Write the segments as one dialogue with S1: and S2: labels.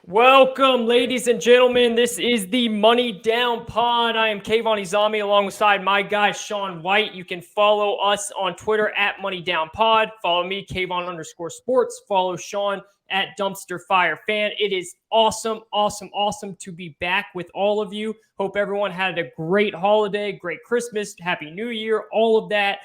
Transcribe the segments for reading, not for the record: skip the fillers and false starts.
S1: Welcome, ladies and gentlemen. This is the Money Down Pod. I am Kayvon and Shawn alongside my guy, Shawn White. You can follow us on Twitter at Money Down Pod. Follow me, Kayvon_sports. Follow Shawn at Dumpster Fire Fan. It is awesome to be back with all of you. Hope everyone had a great holiday, great Christmas, Happy New Year, all of that.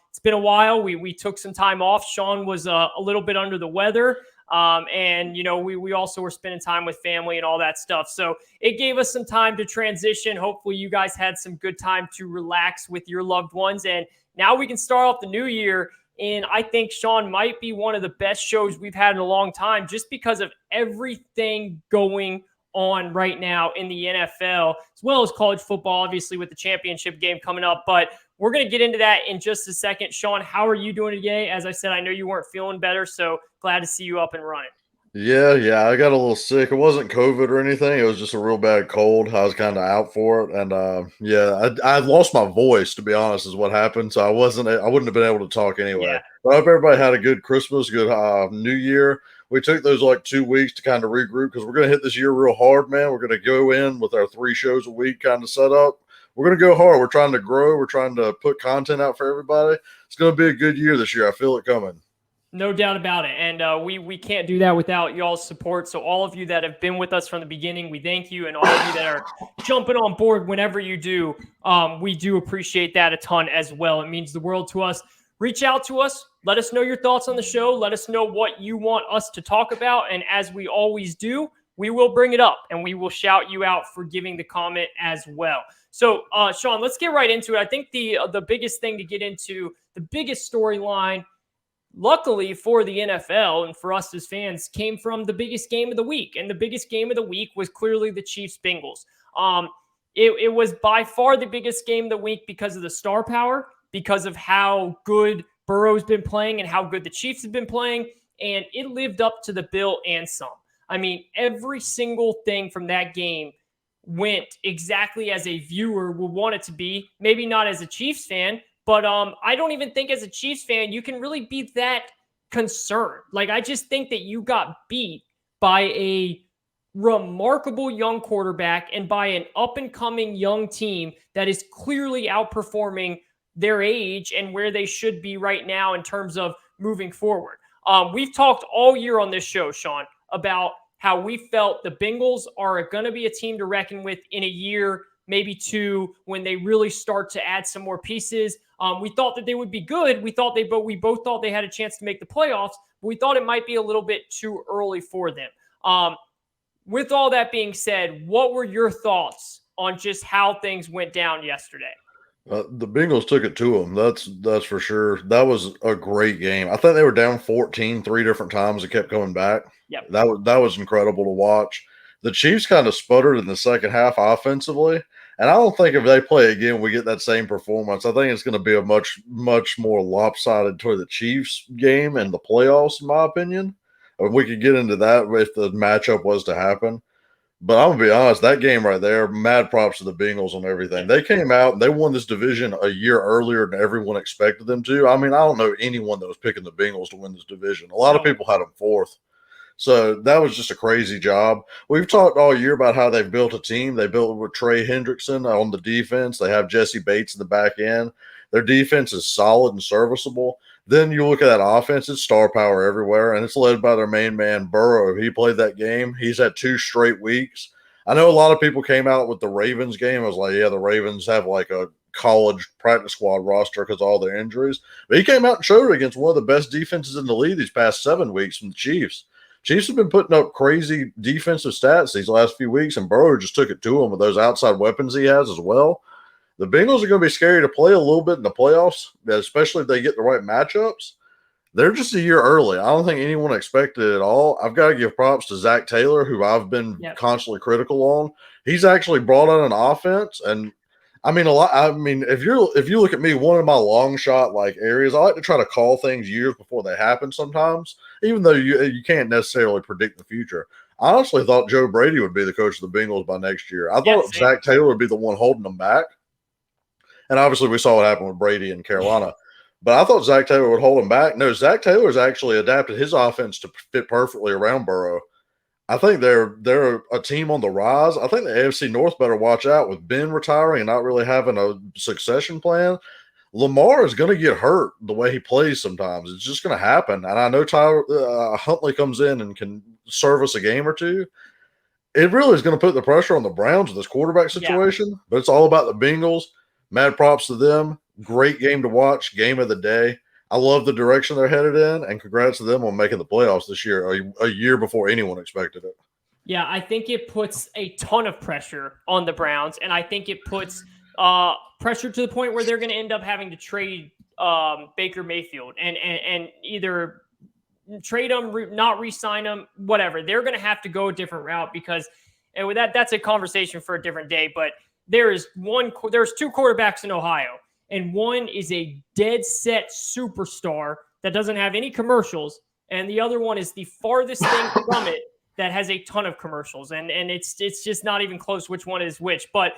S1: It's been a while. We took some time off. Shawn was a little bit under the weather. And, you know, we also were spending time with family and all that stuff. So it gave us some time to transition. Hopefully you guys had some good time to relax with your loved ones. And now we can start off the new year. And I think Shawn might be one of the best shows we've had in a long time just because of everything going on right now in the NFL, as well as college football, obviously with the championship game coming up. But we're going to get into that in just a second. Shawn, how are you doing today? As I said, I know you weren't feeling better, so glad to see you up and running.
S2: Yeah, I got a little sick. It wasn't COVID or anything. It was just a real bad cold. I was kind of out for it, and I lost my voice, to be honest, is what happened. So I wouldn't have been able to talk anyway.
S1: Yeah.
S2: But I hope everybody had a good Christmas, good New Year. We took those like 2 weeks to kind of regroup because we're going to hit this year real hard, man. We're going to go in with our 3 shows a week kind of set up. We're going to go hard. We're trying to grow. We're trying to put content out for everybody. It's going to be a good year this year. I feel it coming.
S1: No doubt about it. And we can't do that without y'all's support. So all of you that have been with us from the beginning, we thank you. And all of you that are jumping on board whenever you do, we do appreciate that a ton as well. It means the world to us. Reach out to us. Let us know your thoughts on the show. Let us know what you want us to talk about. And as we always do, we will bring it up and we will shout you out for giving the comment as well. So, Shawn, let's get right into it. I think the biggest thing to get into, the biggest storyline, luckily for the NFL and for us as fans, came from the biggest game of the week. And the biggest game of the week was clearly the Chiefs-Bengals. It was by far the biggest game of the week because of the star power, because of how good Burrow's been playing and how good the Chiefs have been playing. And it lived up to the bill and some. I mean, every single thing from that game went exactly as a viewer would want it to be. Maybe not as a Chiefs fan, but I don't even think as a Chiefs fan, you can really be that concerned. Like, I just think that you got beat by a remarkable young quarterback and by an up-and-coming young team that is clearly outperforming their age and where they should be right now in terms of moving forward. We've talked all year on this show, Shawn, about how we felt the Bengals are going to be a team to reckon with in a year, maybe 2, when they really start to add some more pieces. We thought that they would be good. We both thought they had a chance to make the playoffs, but we thought it might be a little bit too early for them. With all that being said, what were your thoughts on just how things went down yesterday?
S2: The Bengals took it to them. That's for sure. That was a great game. I think they were down 14 3 different times and kept coming back.
S1: Yep.
S2: That was incredible to watch. The Chiefs kind of sputtered in the second half offensively, and I don't think if they play again, we get that same performance. I think it's going to be a much more lopsided toward the Chiefs game and the playoffs, in my opinion. We could get into that if the matchup was to happen. But I'm going to be honest, that game right there, mad props to the Bengals on everything. They came out and they won this division a year earlier than everyone expected them to. I mean, I don't know anyone that was picking the Bengals to win this division. A lot of people had them 4th. So that was just a crazy job. We've talked all year about how they've built a team. They built it with Trey Hendrickson on the defense. They have Jesse Bates in the back end. Their defense is solid and serviceable. Then you look at that offense, it's star power everywhere, and it's led by their main man, Burrow. He played that game. He's had 2 straight weeks. I know a lot of people came out with the Ravens game. I was like, yeah, the Ravens have like a college practice squad roster because of all their injuries. But he came out and showed it against one of the best defenses in the league these past 7 weeks from the Chiefs. Chiefs have been putting up crazy defensive stats these last few weeks, and Burrow just took it to him with those outside weapons he has as well. The Bengals are going to be scary to play a little bit in the playoffs, especially if they get the right matchups. They're just a year early. I don't think anyone expected it at all. I've got to give props to Zach Taylor, who I've been constantly critical on. He's actually brought on an offense, and I mean, if you look at me, one of my long shot like areas, I like to try to call things years before they happen sometimes, even though you can't necessarily predict the future. I honestly thought Joe Brady would be the coach of the Bengals by next year. I thought Zach Taylor would be the one holding them back. And obviously we saw what happened with Brady in Carolina. But I thought Zach Taylor would hold him back. No, Zach Taylor's actually adapted his offense to fit perfectly around Burrow. I think they're a team on the rise. I think the AFC North better watch out with Ben retiring and not really having a succession plan. Lamar is going to get hurt the way he plays sometimes. It's just going to happen. And I know Tyler Huntley comes in and can service a game or two. It really is going to put the pressure on the Browns with this quarterback situation, but it's all about the Bengals. Mad props to them. Great game to watch, game of the day. I love the direction they're headed in, and congrats to them on making the playoffs this year, a year before anyone expected it.
S1: Yeah, I think it puts a ton of pressure on the Browns, and I think it puts pressure to the point where they're going to end up having to trade Baker Mayfield and either trade him, not re-sign him, whatever. They're going to have to go a different route because, and with that's a conversation for a different day. But there's two quarterbacks in Ohio, and one is a dead set superstar that doesn't have any commercials, and the other one is the farthest thing from it that has a ton of commercials, and it's just not even close which one is which. But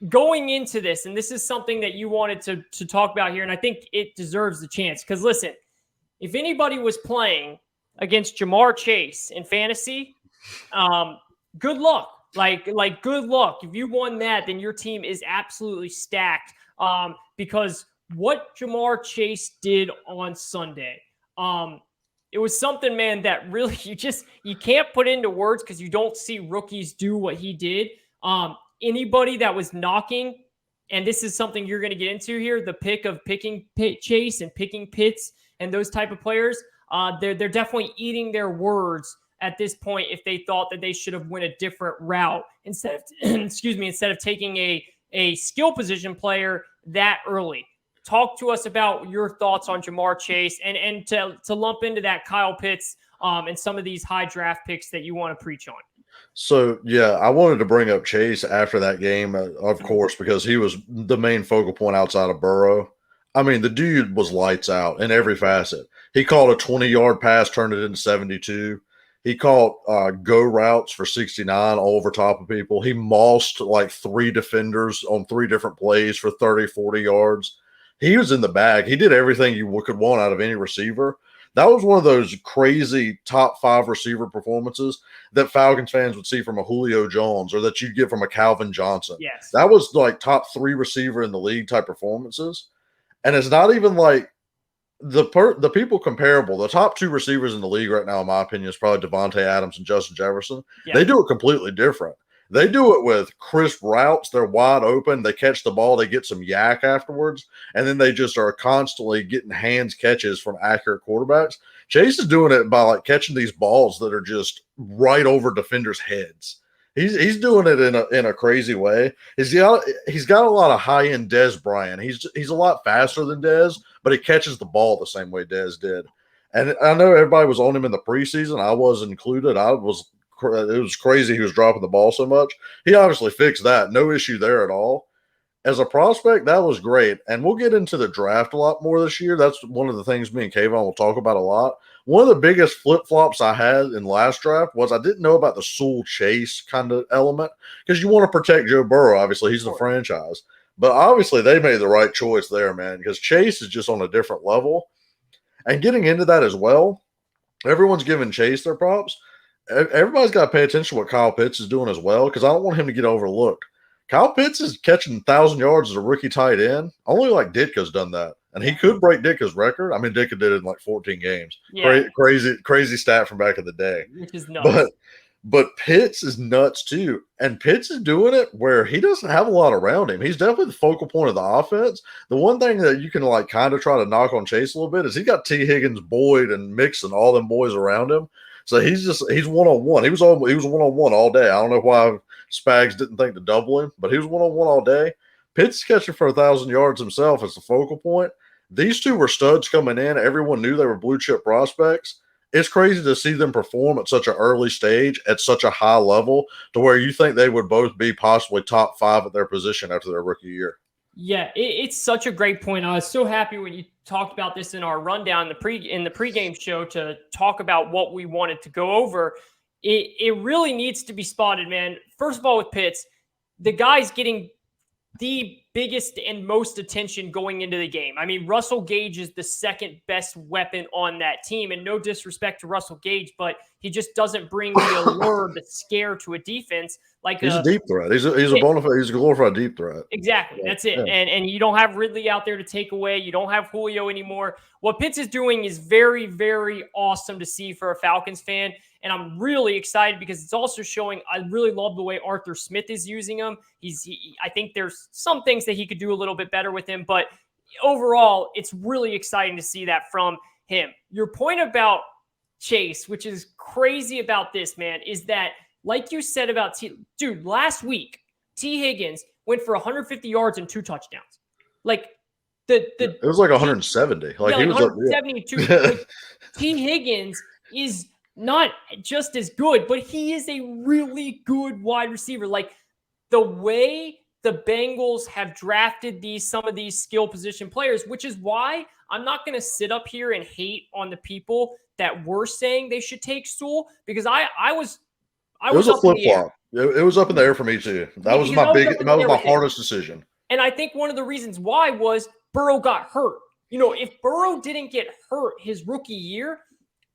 S1: going into this, and this is something that you wanted to talk about here, and I think it deserves the chance because listen, if anybody was playing against Jamar Chase in fantasy, good luck. Like good luck. If you won that, then your team is absolutely stacked. Because what Jamar Chase did on Sunday, it was something, man, that really you can't put into words because you don't see rookies do what he did. Anybody that was knocking, and this is something you're going to get into here, the picking Chase and picking Pitts and those type of players, they're definitely eating their words at this point if they thought that they should have went a different route instead of instead of taking a skill position player that early. Talk to us about your thoughts on Jamar Chase and to lump into that Kyle Pitts and some of these high draft picks that you want to preach on.
S2: So, yeah, I wanted to bring up Chase after that game, of course, because he was the main focal point outside of Burrow. I mean, the dude was lights out in every facet. He caught a 20-yard pass, turned it into 72. He caught go routes for 69 all over top of people. He mossed like 3 defenders on 3 different plays for 30, 40 yards. He was in the bag. He did everything you could want out of any receiver. That was one of those crazy top 5 receiver performances that Falcons fans would see from a Julio Jones or that you'd get from a Calvin Johnson.
S1: Yes.
S2: That was like top 3 receiver in the league type performances. And it's not even like the people comparable. The top 2 receivers in the league right now, in my opinion, is probably Devontae Adams and Justin Jefferson. Yeah. They do it completely different. They do it with crisp routes. They're wide open. They catch the ball. They get some yak afterwards. And then they just are constantly getting hands catches from accurate quarterbacks. Chase is doing it by like catching these balls that are just right over defenders' heads. He's doing it in a crazy way. He's got a lot of high end Dez Bryant. He's a lot faster than Dez, but he catches the ball the same way Dez did. And I know everybody was on him in the preseason. I was included. It was crazy he was dropping the ball so much. He obviously fixed that. No issue there at all. As a prospect, that was great. And we'll get into the draft a lot more this year. That's one of the things me and Kayvon will talk about a lot. One of the biggest flip-flops I had in last draft was I didn't know about the Sewell Chase kind of element because you want to protect Joe Burrow. Obviously, he's the franchise. But obviously, they made the right choice there, man, because Chase is just on a different level. And getting into that as well, everyone's giving Chase their props. Everybody's got to pay attention to what Kyle Pitts is doing as well because I don't want him to get overlooked. Kyle Pitts is catching 1,000 yards as a rookie tight end. Only like Ditka's done that. And he could break Ditka's record. I mean, Ditka did it in like 14 games. Yeah. Crazy stat from back in the day.
S1: Which is nuts.
S2: But Pitts is nuts too. And Pitts is doing it where he doesn't have a lot around him. He's definitely the focal point of the offense. The one thing that you can like kind of try to knock on Chase a little bit is he got T. Higgins, Boyd, and Mixon, all them boys around him. So he's one-on-one. He was one-on-one all day. I don't know why Spags didn't think to double him, but he was one-on-one all day. Pitts catching for 1,000 yards himself as the focal point. These two were studs coming in. Everyone knew they were blue-chip prospects. It's crazy to see them perform at such an early stage, at such a high level, to where you think they would both be possibly top 5 at their position after their rookie year.
S1: Yeah, it's such a great point. I was so happy when you talked about this in our rundown in the pregame show to talk about what we wanted to go over. It really needs to be spotted, man. First of all, with Pitts, the guy's getting the biggest and most attention going into the game. I mean, Russell Gage is the second best weapon on that team, and no disrespect to Russell Gage, but he just doesn't bring the allure, the scare to a defense. Like
S2: he's a deep threat. He's a glorified deep threat.
S1: Exactly. That's it. Yeah. And you don't have Ridley out there to take away. You don't have Julio anymore. What Pitts is doing is very, very awesome to see for a Falcons fan. And I'm really excited because it's also showing, I really love the way Arthur Smith is using him. I think there's some things that he could do a little bit better with him, but overall, it's really exciting to see that from him. Your point about Chase, which is crazy about this, man, is that, like you said about dude, last week, T. Higgins went for 150 yards and 2 touchdowns. Like it was
S2: like 170. Like he was
S1: 172. Like, T. Higgins is not just as good, but he is a really good wide receiver. Like the way the Bengals have drafted some of these skill position players, which is why I'm not going to sit up here and hate on the people that were saying they should take Sewell, because I was
S2: a flip flop. It was up in the air for me too. That was my hardest decision.
S1: And I think one of the reasons why was Burrow got hurt. You know, if Burrow didn't get hurt his rookie year,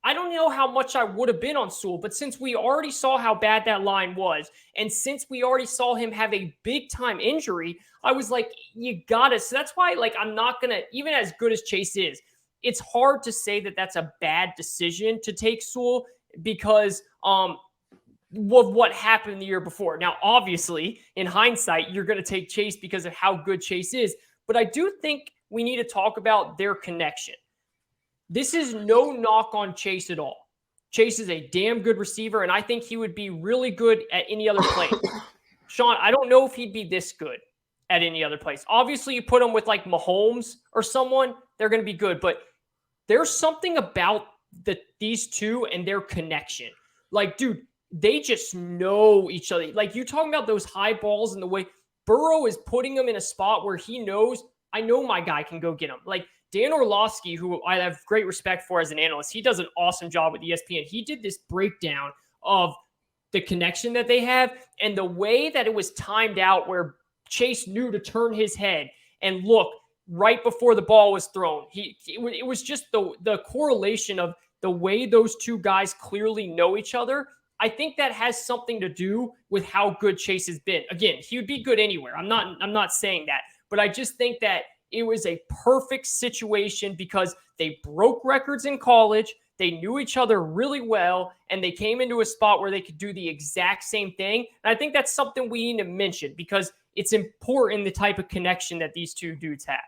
S1: I don't know how much I would have been on Sewell. But since we already saw how bad that line was, and since we already saw him have a big time injury, I was like, you got it. So that's why, like, I'm not going to, even as good as Chase is, it's hard to say that that's a bad decision to take Sewell because of what happened the year before. Now, obviously, in hindsight, you're going to take Chase because of how good Chase is. But I do think we need to talk about their connection. This is no knock on Chase at all. Chase is a damn good receiver, and I think he would be really good at any other place. Shawn, I don't know if he'd be this good at any other place. Obviously, you put him with like Mahomes or someone, they're going to be good. But there's something about these two and their connection. Like, dude, they just know each other. Like, you talking about those high balls and the way Burrow is putting them in a spot where he knows, I know my guy can go get them. Like, Dan Orlovsky, who I have great respect for as an analyst, he does an awesome job with ESPN. He did this breakdown of the connection that they have and the way that it was timed out where Chase knew to turn his head and look right before the ball was thrown. It was just the correlation of the way those two guys clearly know each other. I think that has something to do with how good Chase has been. Again, he would be good anywhere. I'm not saying that, but I just think that it was a perfect situation because they broke records in college. They knew each other really well, and they came into a spot where they could do the exact same thing. And I think that's something we need to mention because it's important, the type of connection that these two dudes have.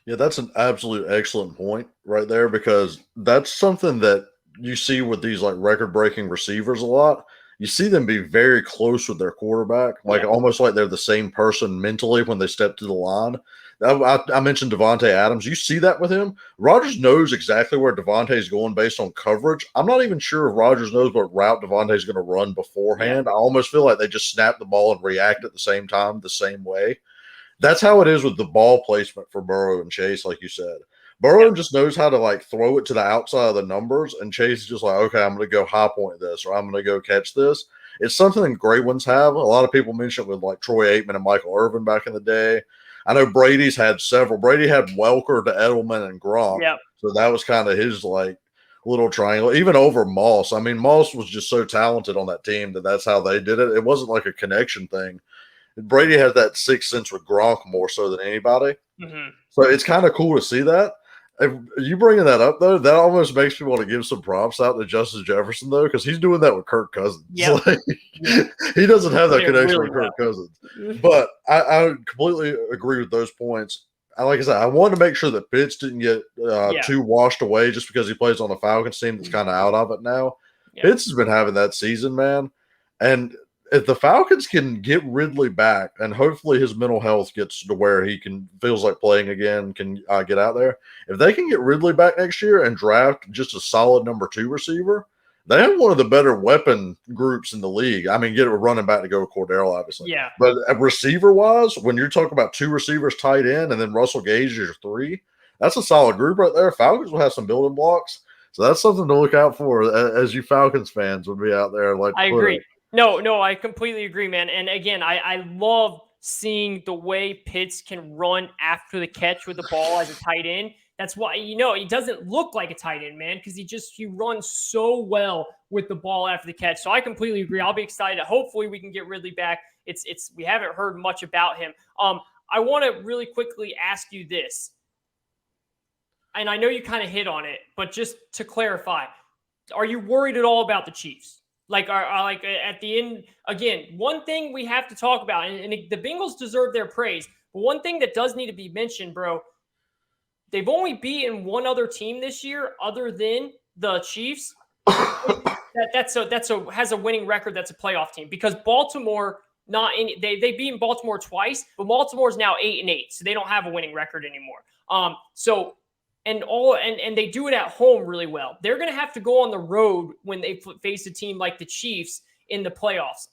S2: Yeah, that's an absolute excellent point right there, because that's something that you see with these like record-breaking receivers a lot. You see them be very close with their quarterback, like almost like they're the same person mentally when they step to the line. I mentioned Devontae Adams. You see that with him. Rodgers knows exactly where Devontae is going based on coverage. I'm not even sure if Rodgers knows what route Devontae is going to run beforehand. I almost feel like they just snap the ball and react at the same time, the same way. That's how it is with the ball placement for Burrow and Chase, like you said. Burrow just knows how to like throw it to the outside of the numbers, and Chase is just like, okay, I'm going to go high point this, or I'm going to go catch this. It's something great ones have. A lot of people mention it with like Troy Aikman and Michael Irvin back in the day. I know Brady's had several. Brady had Welker to Edelman and Gronk.
S1: Yep.
S2: So that was kind of his like little triangle, even over Moss. I mean, Moss was just so talented on that team that's how they did it. It wasn't like a connection thing. Brady had that sixth sense with Gronk more so than anybody. Mm-hmm. So it's kind of cool to see that. If you bringing that up, though, that almost makes me want to give some props out to Justin Jefferson, though, because he's doing that with Kirk Cousins.
S1: Yep.
S2: Like, he doesn't have that connection with Kirk Cousins. But I completely agree with those points. Like I said, I wanted to make sure that Pitts didn't get too washed away just because he plays on the Falcons team that's kind of out of it now. Yep. Pitts has been having that season, man. And if the Falcons can get Ridley back, and hopefully his mental health gets to where he feels like playing again, can get out there. If they can get Ridley back next year and draft just a solid number 2 receiver, they have one of the better weapon groups in the league. I mean, get a running back to go with Cordell, obviously.
S1: Yeah.
S2: But receiver-wise, when you're talking about 2 receivers tight end and then Russell Gage is your 3, that's a solid group right there. Falcons will have some building blocks. So that's something to look out for as you Falcons fans would be out there. Like,
S1: I agree. No, I completely agree, man. And again, I love seeing the way Pitts can run after the catch with the ball as a tight end. That's why, he doesn't look like a tight end, man, because he runs so well with the ball after the catch. So I completely agree. I'll be excited. Hopefully we can get Ridley back. We haven't heard much about him. I want to really quickly ask you this. And I know you kind of hit on it, but just to clarify, are you worried at all about the Chiefs? Like at the end, again, one thing we have to talk about, and the Bengals deserve their praise, but one thing that does need to be mentioned, bro, they've only beaten one other team this year other than the Chiefs. That's has a winning record. That's a playoff team, because Baltimore, they beat Baltimore twice, but Baltimore's now 8-8, so they don't have a winning record anymore. And they do it at home really well. They're going to have to go on the road when they face a team like the Chiefs in the playoffs.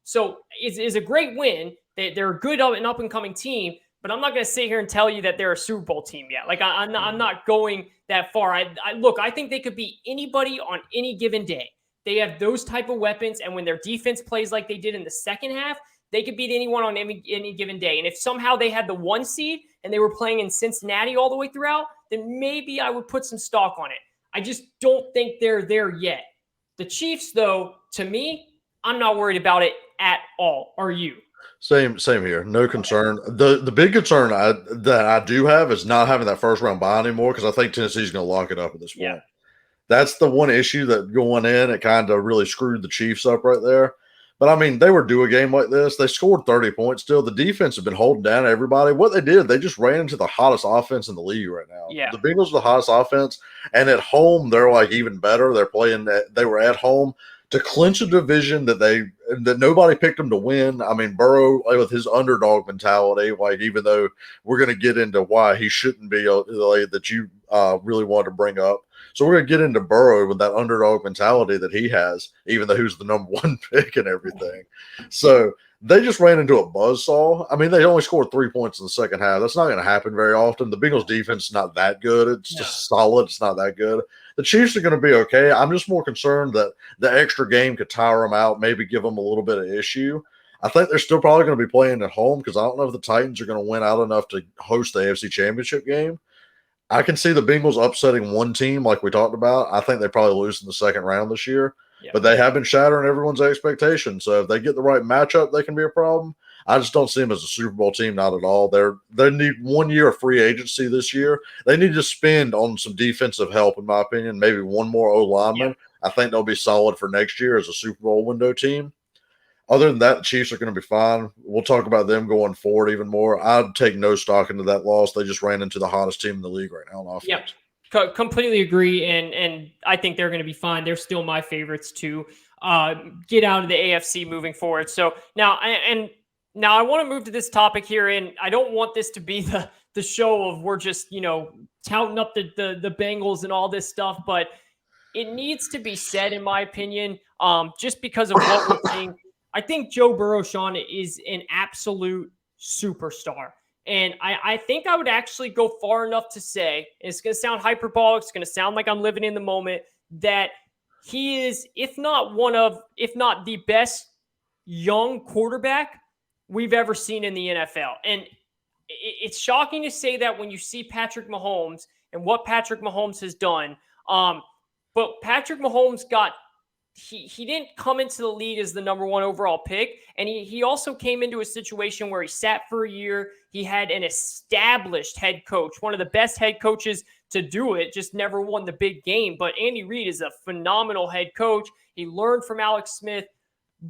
S1: So it's a great win. They're a good and up and coming team, but I'm not going to sit here and tell you that they're a Super Bowl team yet. Like I'm not going that far. I think they could beat anybody on any given day. They have those type of weapons, and when their defense plays like they did in the second half, they could beat anyone on any given day. And if somehow they had the 1 seed and they were playing in Cincinnati all the way throughout, then maybe I would put some stock on it. I just don't think they're there yet. The Chiefs, though, to me, I'm not worried about it at all. Are you?
S2: Same here. No concern. The big concern that I do have is not having that first round bye anymore, because I think Tennessee's going to lock it up at this point.
S1: Yeah.
S2: That's the one issue that going in, it kind of really screwed the Chiefs up right there. But, I mean, they were due a game like this. They scored 30 points still. The defense has been holding down everybody. What they did, they just ran into the hottest offense in the league right now.
S1: Yeah.
S2: The Bengals are the hottest offense, and at home, they're like even better. They were at home to clinch a division that nobody picked them to win. I mean, Burrow, with his underdog mentality, like, even though we're going to get into why he shouldn't be that you really wanted to bring up. So we're going to get into Burrow with that underdog mentality that he has, even though he was the number 1 pick and everything. So they just ran into a buzzsaw. I mean, they only scored 3 points in the second half. That's not going to happen very often. The Bengals defense is not that good. It's just solid. It's not that good. The Chiefs are going to be okay. I'm just more concerned that the extra game could tire them out, maybe give them a little bit of issue. I think they're still probably going to be playing at home, because I don't know if the Titans are going to win out enough to host the AFC Championship game. I can see the Bengals upsetting one team like we talked about. I think they probably lose in the second round this year. Yeah. But they have been shattering everyone's expectations. So if they get the right matchup, they can be a problem. I just don't see them as a Super Bowl team, not at all. They need 1 year of free agency this year. They need to spend on some defensive help, in my opinion, maybe one more O-lineman. Yeah. I think they'll be solid for next year as a Super Bowl window team. Other than that, the Chiefs are going to be fine. We'll talk about them going forward even more. I'd take no stock into that loss. They just ran into the hottest team in the league right now on offense.
S1: Yep, completely agree, and I think they're going to be fine. They're still my favorites to get out of the AFC moving forward. So now I want to move to this topic here, and I don't want this to be the show of we're just touting up the Bengals and all this stuff, but it needs to be said, in my opinion, just because of what we're seeing. I think Joe Burrow, Shawn, is an absolute superstar. And I think I would actually go far enough to say, and it's going to sound hyperbolic, it's going to sound like I'm living in the moment, that he is, if not the best young quarterback we've ever seen in the NFL. And it's shocking to say that when you see Patrick Mahomes and what Patrick Mahomes has done. But Patrick Mahomes he didn't come into the league as the number 1 overall pick. And he also came into a situation where he sat for a year. He had an established head coach, one of the best head coaches to do it, just never won the big game. But Andy Reid is a phenomenal head coach. He learned from Alex Smith.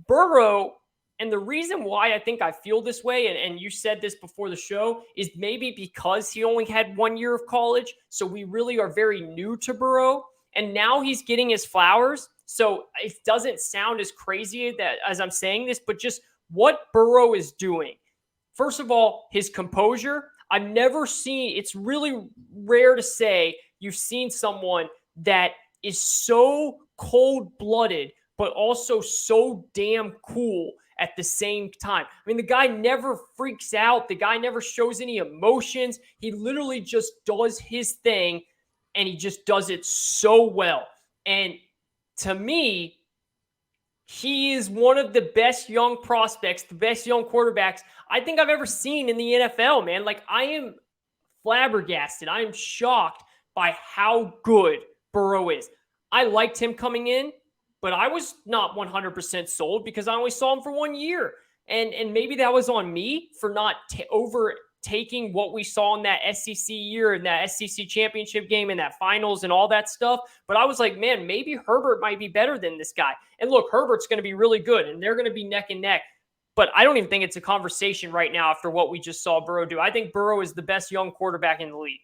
S1: Burrow, and the reason why I think I feel this way, and you said this before the show, is maybe because he only had 1 year of college. So we really are very new to Burrow. And now he's getting his flowers. So it doesn't sound as crazy as I'm saying this, but just what Burrow is doing. First of all, his composure. I've never seen, it's really rare to say you've seen someone that is so cold-blooded, but also so damn cool at the same time. I mean, the guy never freaks out. The guy never shows any emotions. He literally just does his thing, and he just does it so well. And to me, He is one of the best young prospects, the best young quarterbacks I think I've ever seen in the NFL, man. Like, I am flabbergasted. I am shocked by how good Burrow is. I liked him coming in, but I was not 100% sold because I only saw him for 1 year. And maybe that was on me for not overtaking what we saw in that SEC year and that SEC championship game and that finals and all that stuff. But I was like, man, maybe Herbert might be better than this guy. And look, Herbert's going to be really good and they're going to be neck and neck. But I don't even think it's a conversation right now after what we just saw Burrow do. I think Burrow is the best young quarterback in the league.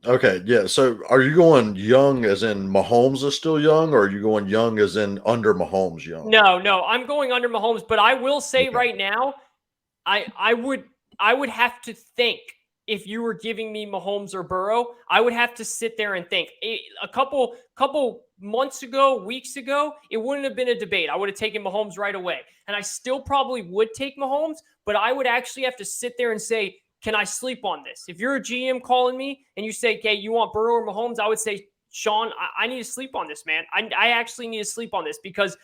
S2: Okay, yeah. So are you going young as in Mahomes is still young, or are you going young as in under Mahomes young?
S1: No, I'm going under Mahomes, but I will say right now, I would have to think if you were giving me Mahomes or Burrow, I would have to sit there and think. A couple months ago, weeks ago, it wouldn't have been a debate. I would have taken Mahomes right away. And I still probably would take Mahomes, but I would actually have to sit there and say, can I sleep on this? If you're a GM calling me and you say, okay, you want Burrow or Mahomes, I would say, Shawn, I need to sleep on this, man. I actually need to sleep on this because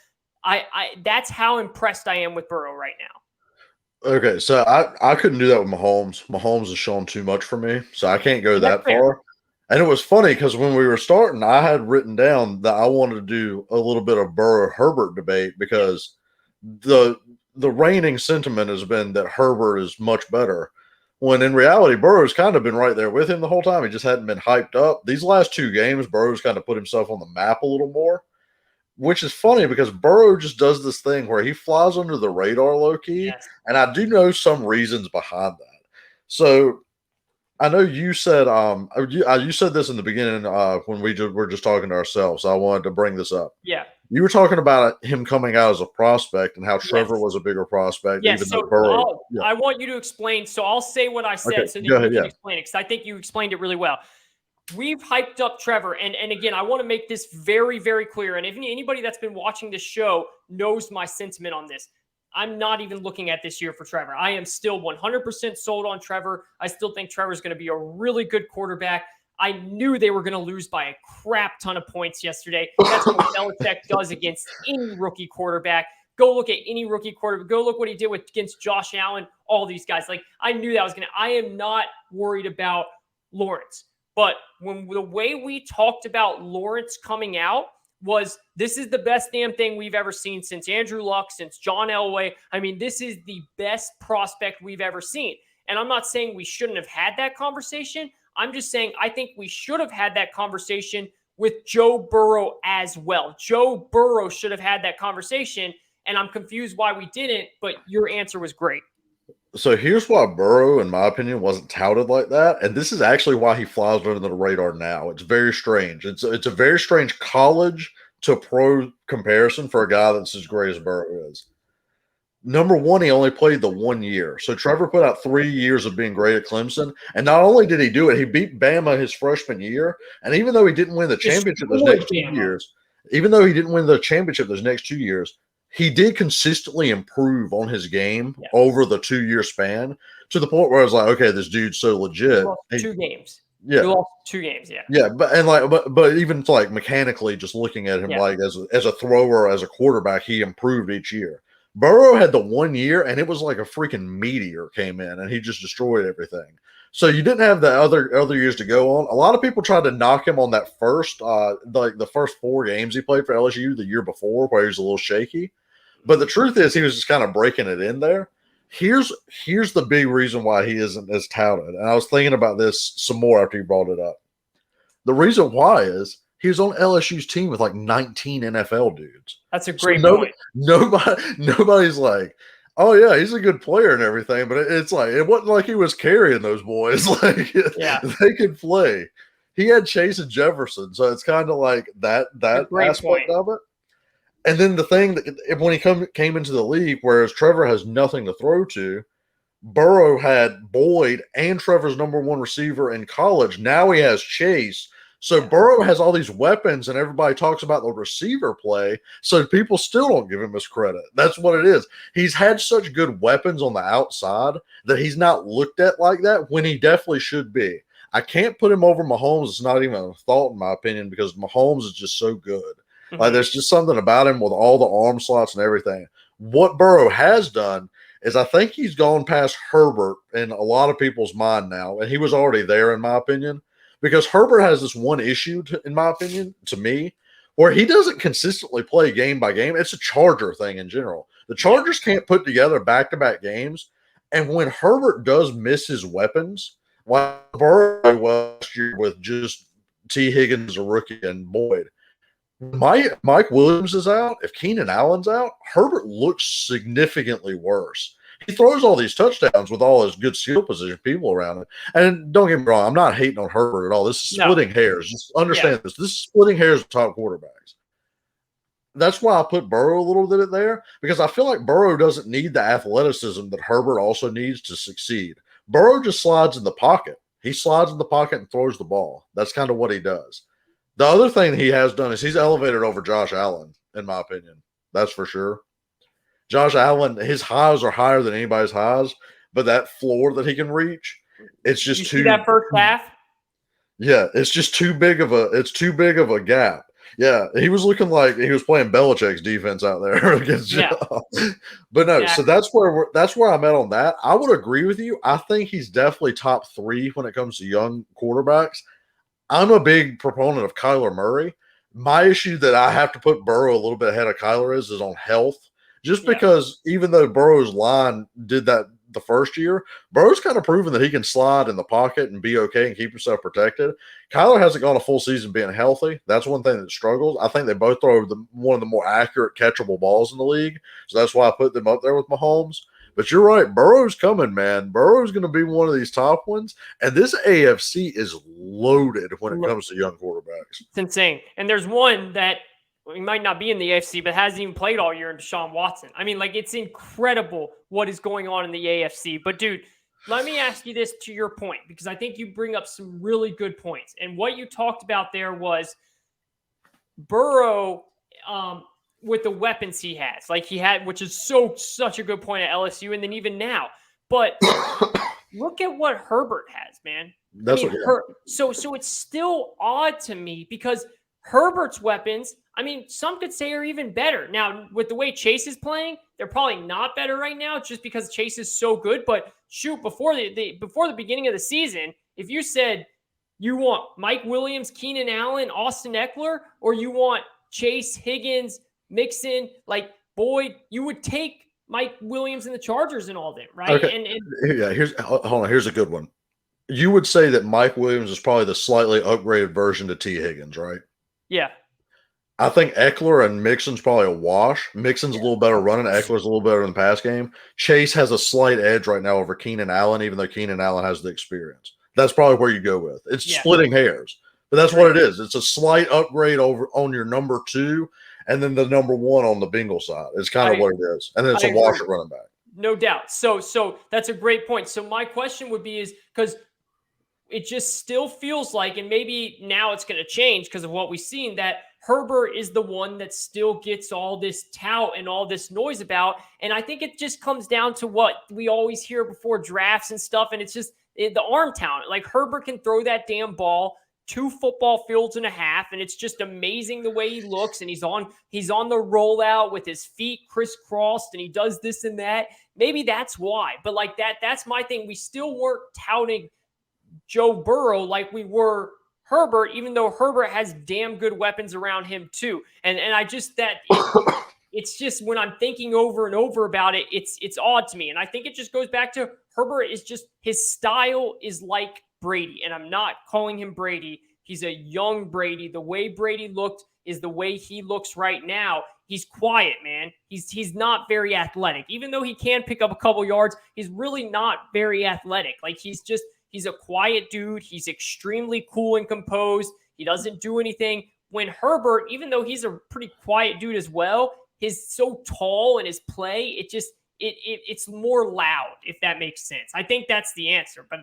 S1: that's how impressed I am with Burrow right now.
S2: Okay, so I couldn't do that with Mahomes. Mahomes has shown too much for me, so I can't go that far. And it was funny because when we were starting, I had written down that I wanted to do a little bit of Burrow Herbert debate because the reigning sentiment has been that Herbert is much better. When in reality, Burrow's kind of been right there with him the whole time. He just hadn't been hyped up. These last 2 games, Burrow's kind of put himself on the map a little more, which is funny because Burrow just does this thing where he flies under the radar low-key,
S1: Yes.
S2: and I do know some reasons behind that. So I know you said you said this in the beginning when we were just talking to ourselves. So I wanted to bring this up.
S1: Yeah.
S2: You were talking about him coming out as a prospect and how Trevor was a bigger prospect.
S1: Yes,
S2: even
S1: so
S2: though Burrow,
S1: I want you to explain. So I'll say what I said so that you can explain it because I think you explained it really well. We've hyped up Trevor. And again, I want to make this very, very clear. And if anybody that's been watching this show knows my sentiment on this, I'm not even looking at this year for Trevor. I am still 100% sold on Trevor. I still think Trevor's going to be a really good quarterback. I knew they were going to lose by a crap ton of points yesterday. That's what Belichick does against any rookie quarterback. Go look at any rookie quarterback. Go look what he did against Josh Allen, all these guys. Like, I knew that was going to – I am not worried about Lawrence. But when the way we talked about Lawrence coming out was this is the best damn thing we've ever seen since Andrew Luck, since John Elway. I mean, this is the best prospect we've ever seen. And I'm not saying we shouldn't have had that conversation. I'm just saying I think we should have had that conversation with Joe Burrow as well. Joe Burrow should have had that conversation, and I'm confused why we didn't, but your answer was great.
S2: So here's why Burrow, in my opinion, wasn't touted like that. And this is actually why he flies under the radar now. It's very strange. It's a very strange college to pro comparison for a guy that's as great as Burrow is. Number one, he only played the 1 year. So Trevor put out 3 years of being great at Clemson. And not only did he do it, he beat Bama his freshman year. And even though he didn't win the championship those next 2 years, he did consistently improve on his game over the 2-year span to the point where I was like, okay, this dude's so legit.
S1: He lost 2 games.
S2: Yeah.
S1: He lost 2 games, yeah.
S2: Yeah, but even like mechanically, just looking at him like as a thrower, as a quarterback, he improved each year. Burrow had the 1 year, and it was like a freaking meteor came in, and he just destroyed everything. So you didn't have the other years to go on. A lot of people tried to knock him on that first, like the first 4 games he played for LSU the year before, where he was a little shaky. But the truth is, he was just kind of breaking it in there. Here's the big reason why he isn't as touted, and I was thinking about this some more after you brought it up. The reason why is he was on LSU's team with like 19 NFL dudes.
S1: That's a great point.
S2: Nobody's like, oh yeah, he's a good player and everything, but it's like it wasn't like he was carrying those boys. Like they could play. He had Chase and Jefferson, so it's kind of like that aspect of it. And then the thing that when he came into the league, whereas Trevor has nothing to throw to, Burrow had Boyd and Trevor's number 1 receiver in college. Now he has Chase. So Burrow has all these weapons, and everybody talks about the receiver play, so people still don't give him his credit. That's what it is. He's had such good weapons on the outside that he's not looked at like that when he definitely should be. I can't put him over Mahomes. It's not even a thought in my opinion because Mahomes is just so good. Like there's just something about him with all the arm slots and everything. What Burrow has done is I think he's gone past Herbert in a lot of people's mind now, and he was already there in my opinion, because Herbert has this one issue, in my opinion, to me, where he doesn't consistently play game by game. It's a Charger thing in general. The Chargers can't put together back-to-back games, and when Herbert does miss his weapons, like Burrow last year with just T. Higgins as a rookie and Boyd, Mike Williams is out. If Keenan Allen's out, Herbert looks significantly worse. He throws all these touchdowns with all his good skill position people around him. And don't get me wrong, I'm not hating on Herbert at all. This is splitting hairs. Just understand this. This is splitting hairs with top quarterbacks. That's why I put Burrow a little bit there, because I feel like Burrow doesn't need the athleticism that Herbert also needs to succeed. Burrow just slides in the pocket. He slides in the pocket and throws the ball. That's kind of what he does. The other thing he has done is he's elevated over Josh Allen, in my opinion. That's for sure. Josh Allen, his highs are higher than anybody's highs, but that floor that he can reach, it's just
S1: you see that first half?
S2: Yeah, it's just too big of a gap. Yeah, he was looking like he was playing Belichick's defense out there against But no, so that's where I'm at on that. I would agree with you. I think he's definitely top 3 when it comes to young quarterbacks. I'm a big proponent of Kyler Murray. My issue that I have to put Burrow a little bit ahead of Kyler is on health. Just because even though Burrow's line did that the first year, Burrow's kind of proven that he can slide in the pocket and be okay and keep himself protected. Kyler hasn't gone a full season being healthy. That's one thing that struggles. I think they both throw one of the more accurate catchable balls in the league. So that's why I put them up there with Mahomes. But you're right. Burrow's coming, man. Burrow's going to be one of these top ones. And this AFC is loaded when it comes to young quarterbacks.
S1: It's insane. And there's one that he might not be in the AFC, but hasn't even played all year in Deshaun Watson. I mean, like, it's incredible what is going on in the AFC. But, dude, let me ask you this to your point, because I think you bring up some really good points. And what you talked about there was Burrow with the weapons he has, like he had, which is such a good point at LSU, and then even now. But look at what Herbert has, man. So it's still odd to me because Herbert's weapons, I mean, some could say are even better. Now, with the way Chase is playing, they're probably not better right now just because Chase is so good. But shoot, before the beginning of the season, if you said you want Mike Williams, Keenan Allen, Austin Eckler, or you want Chase, Higgins, Mixon, like Boyd, you would take Mike Williams and the Chargers and all that, right?
S2: Okay. Here's a good one. You would say that Mike Williams is probably the slightly upgraded version to T. Higgins, right?
S1: Yeah.
S2: I think Eckler and Mixon's probably a wash. Mixon's a little better running. Eckler's a little better in the pass game. Chase has a slight edge right now over Keenan Allen, even though Keenan Allen has the experience. That's probably where you go with. It's splitting hairs, but that's what it is. It's a slight upgrade over on your number 2 and then the number 1 on the Bengals side. It's kind of what it is. And then it's a wash at running back.
S1: No doubt. So that's a great point. So my question would be is because it just still feels like, and maybe now it's going to change because of what we've seen, that Herbert is the one that still gets all this tout and all this noise about. And I think it just comes down to what we always hear before drafts and stuff. And it's just the arm talent. Like Herbert can throw that damn ball 2 football fields and a half, and it's just amazing the way he looks. And he's on the rollout with his feet crisscrossed, and he does this and that. Maybe that's why. But like that's my thing. We still weren't touting Joe Burrow like we were Herbert, even though Herbert has damn good weapons around him too. And I just it's just when I'm thinking over and over about it, it's odd to me. And I think it just goes back to Herbert is just his style is like Brady, and I'm not calling him Brady. He's a young Brady. The way Brady looked is the way he looks right now. He's quiet, man. He's not very athletic. Even though he can pick up a couple yards, he's really not very athletic. Like he's a quiet dude. He's extremely cool and composed. He doesn't do anything. When Herbert, even though he's a pretty quiet dude as well, he's so tall in his play, it's more loud, if that makes sense. I think that's the answer. But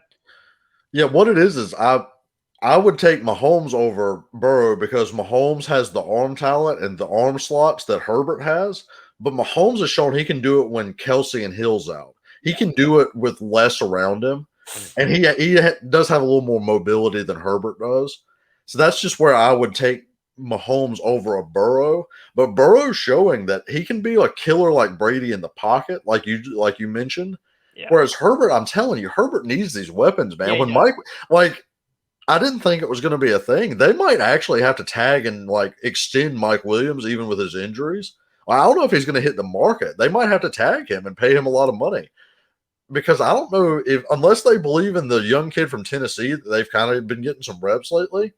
S2: yeah, what it is I would take Mahomes over Burrow because Mahomes has the arm talent and the arm slots that Herbert has. But Mahomes has shown he can do it when Kelsey and Hill's out. He can do it with less around him. And he does have a little more mobility than Herbert does. So that's just where I would take Mahomes over a Burrow, but Burrow's showing that he can be a killer like Brady in the pocket, like you mentioned.
S1: Yeah.
S2: Whereas Herbert, I'm telling you, Herbert needs these weapons, man.
S1: Yeah,
S2: When Mike, like, I didn't think it was going to be a thing. They might actually have to tag and like extend Mike Williams even with his injuries. I don't know if he's going to hit the market. They might have to tag him and pay him a lot of money because I don't know if, unless they believe in the young kid from Tennessee that they've kind of been getting some reps lately,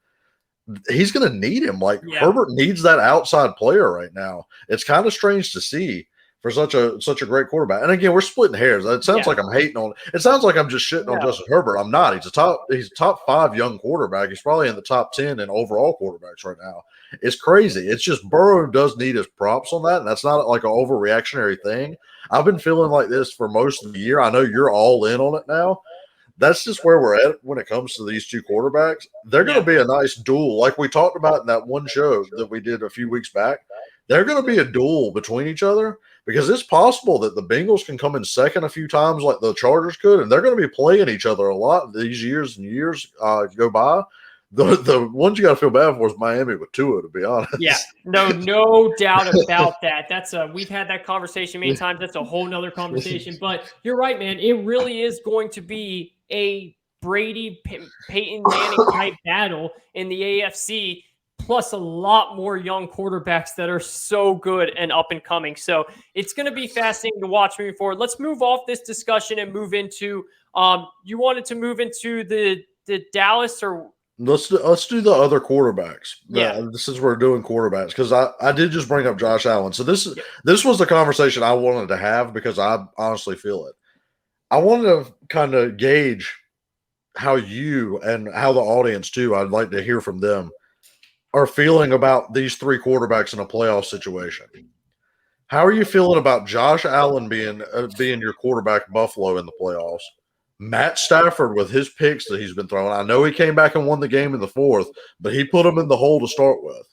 S2: he's going to need him. Like Herbert needs that outside player right now. It's kind of strange to see for such a great quarterback. And again, we're splitting hairs. It sounds like I'm hating on. It sounds like I'm just shitting on Justin Herbert. I'm not. He's a top 5 young quarterback. He's probably in the top 10 in overall quarterbacks right now. It's crazy. It's just Burrow does need his props on that, and that's not like an overreactionary thing. I've been feeling like this for most of the year. I know you're all in on it now. That's just where we're at when it comes to these two quarterbacks. They're going to be a nice duel, like we talked about in that one show that we did a few weeks back. They're going to be a duel between each other because it's possible that the Bengals can come in second a few times like the Chargers could, and they're going to be playing each other a lot these years and years go by. The ones you got to feel bad for is Miami with Tua, to be honest.
S1: Yeah, no doubt about that. That's we've had that conversation many times. That's a whole nother conversation. But you're right, man. It really is going to be a Brady, Peyton Manning type battle in the AFC, plus a lot more young quarterbacks that are so good and up and coming. So it's going to be fascinating to watch moving forward. Let's move off this discussion and move into you wanted to move into the Dallas or
S2: Let's do the other quarterbacks.
S1: Yeah,
S2: this is where we're doing quarterbacks because I did just bring up Josh Allen. So this was the conversation I wanted to have because I honestly feel it. I wanted to kind of gauge how you and how the audience too, I'd like to hear from them, are feeling about these 3 quarterbacks in a playoff situation. How are you feeling about Josh Allen being your quarterback Buffalo in the playoffs? Matt Stafford with his picks that he's been throwing. I know he came back and won the game in the 4th, but he put him in the hole to start with.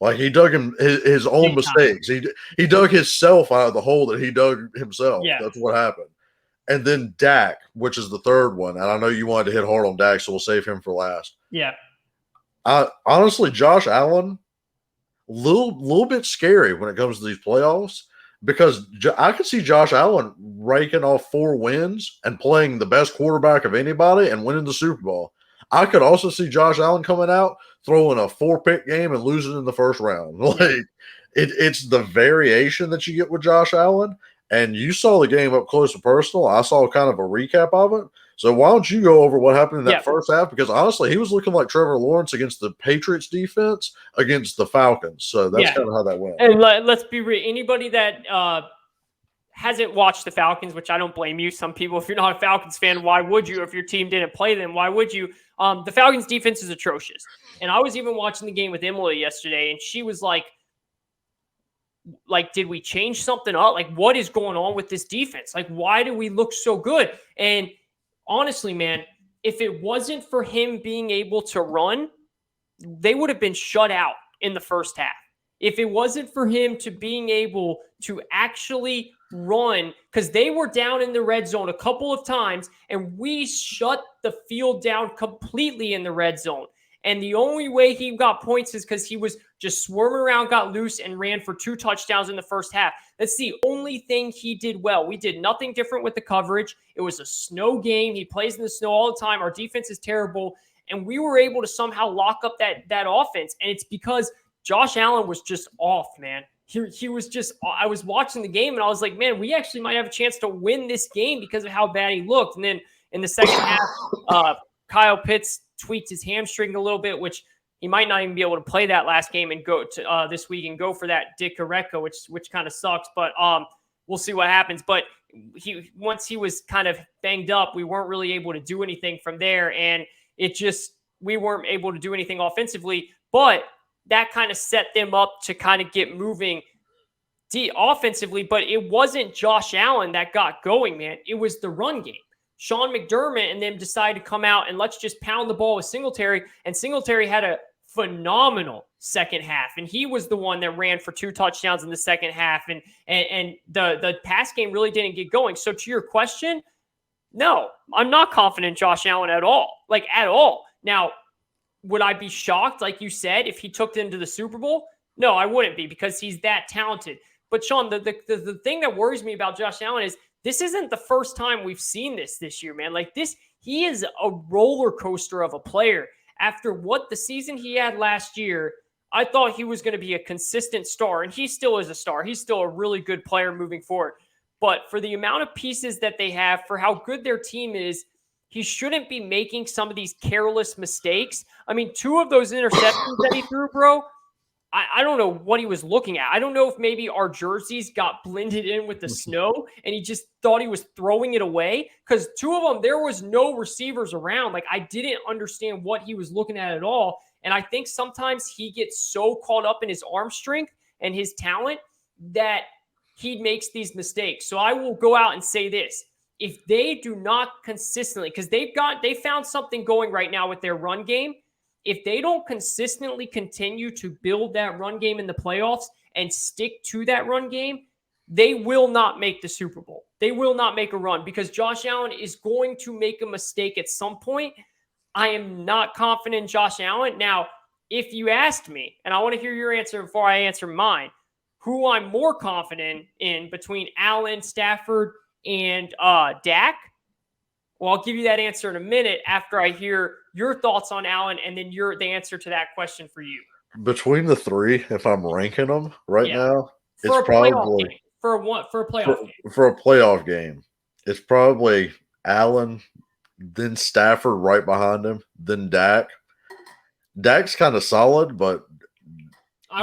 S2: Like he dug his own mistakes. He dug himself out of the hole that he dug himself.
S1: Yeah.
S2: That's what happened. And then Dak, which is the 3rd one. And I know you wanted to hit hard on Dak, so we'll save him for last.
S1: Yeah.
S2: Honestly, Josh Allen, little bit scary when it comes to these playoffs. Because I could see Josh Allen raking off 4 wins and playing the best quarterback of anybody and winning the Super Bowl. I could also see Josh Allen coming out, throwing a 4-pick game and losing in the first round. Like it's the variation that you get with Josh Allen. And you saw the game up close and personal. I saw kind of a recap of it. So why don't you go over what happened in that first half? Because honestly, he was looking like Trevor Lawrence against the Patriots defense against the Falcons. So that's kind of how that went.
S1: And let's be real. Anybody that hasn't watched the Falcons, which I don't blame you. Some people, if you're not a Falcons fan, why would you? If your team didn't play them, why would you? The Falcons defense is atrocious. And I was even watching the game with Emily yesterday, and she was like, did we change something up? Like, what is going on with this defense? Like, why do we look so good? And honestly, man, if it wasn't for him being able to run, they would have been shut out in the first half. If it wasn't for him to being able to actually run, because they were down in the red zone a couple of times, and we shut the field down completely in the red zone. And the only way he got points is because he was just swarming around, got loose, and ran for 2 touchdowns in the first half. That's the only thing he did well. We did nothing different with the coverage. It was a snow game. He plays in the snow all the time. Our defense is terrible. And we were able to somehow lock up that offense. And it's because Josh Allen was just off, man. He was just – I was watching the game, and I was like, man, we actually might have a chance to win this game because of how bad he looked. And then in the second half, Kyle Pitts tweaked his hamstring a little bit, which he might not even be able to play that last game and go to this week and go for that Dick Oreca, which kind of sucks. But we'll see what happens. But once he was kind of banged up, we weren't really able to do anything from there, and we weren't able to do anything offensively. But that kind of set them up to kind of get moving offensively. But it wasn't Josh Allen that got going, man. It was the run game. Sean McDermott and them decided to come out and let's just pound the ball with Singletary. And Singletary had a phenomenal second half. And he was the one that ran for 2 touchdowns in the second half. And the pass game really didn't get going. So to your question, no, I'm not confident in Josh Allen at all. Like, at all. Now, would I be shocked, like you said, if he took them to the Super Bowl? No, I wouldn't be, because he's that talented. But Shawn, the thing that worries me about Josh Allen is this isn't the first time we've seen this year, man. Like this, he is a roller coaster of a player. After what the season he had last year, I thought he was going to be a consistent star, and he still is a star. He's still a really good player moving forward. But for the amount of pieces that they have, for how good their team is, he shouldn't be making some of these careless mistakes. I mean, 2 of those interceptions that he threw, bro, I don't know what he was looking at. I don't know if maybe our jerseys got blended in with the snow and he just thought he was throwing it away, because 2 of them, there was no receivers around. Like, I didn't understand what he was looking at all. And I think sometimes he gets so caught up in his arm strength and his talent that he makes these mistakes. So I will go out and say this. If they do not consistently, because they found something going right now with their run game. If they don't consistently continue to build that run game in the playoffs and stick to that run game, they will not make the Super Bowl. They will not make a run, because Josh Allen is going to make a mistake at some point. I am not confident in Josh Allen. Now, if you asked me, and I want to hear your answer before I answer mine, who I'm more confident in between Allen, Stafford, and Dak, well, I'll give you that answer in a minute after I hear your thoughts on Allen and then the answer to that question for you.
S2: Between the 3, if I'm ranking them right now,
S1: for
S2: it's probably
S1: for a playoff game.
S2: For a playoff game, it's probably Allen, then Stafford right behind him, then Dak. Dak's kind of solid, but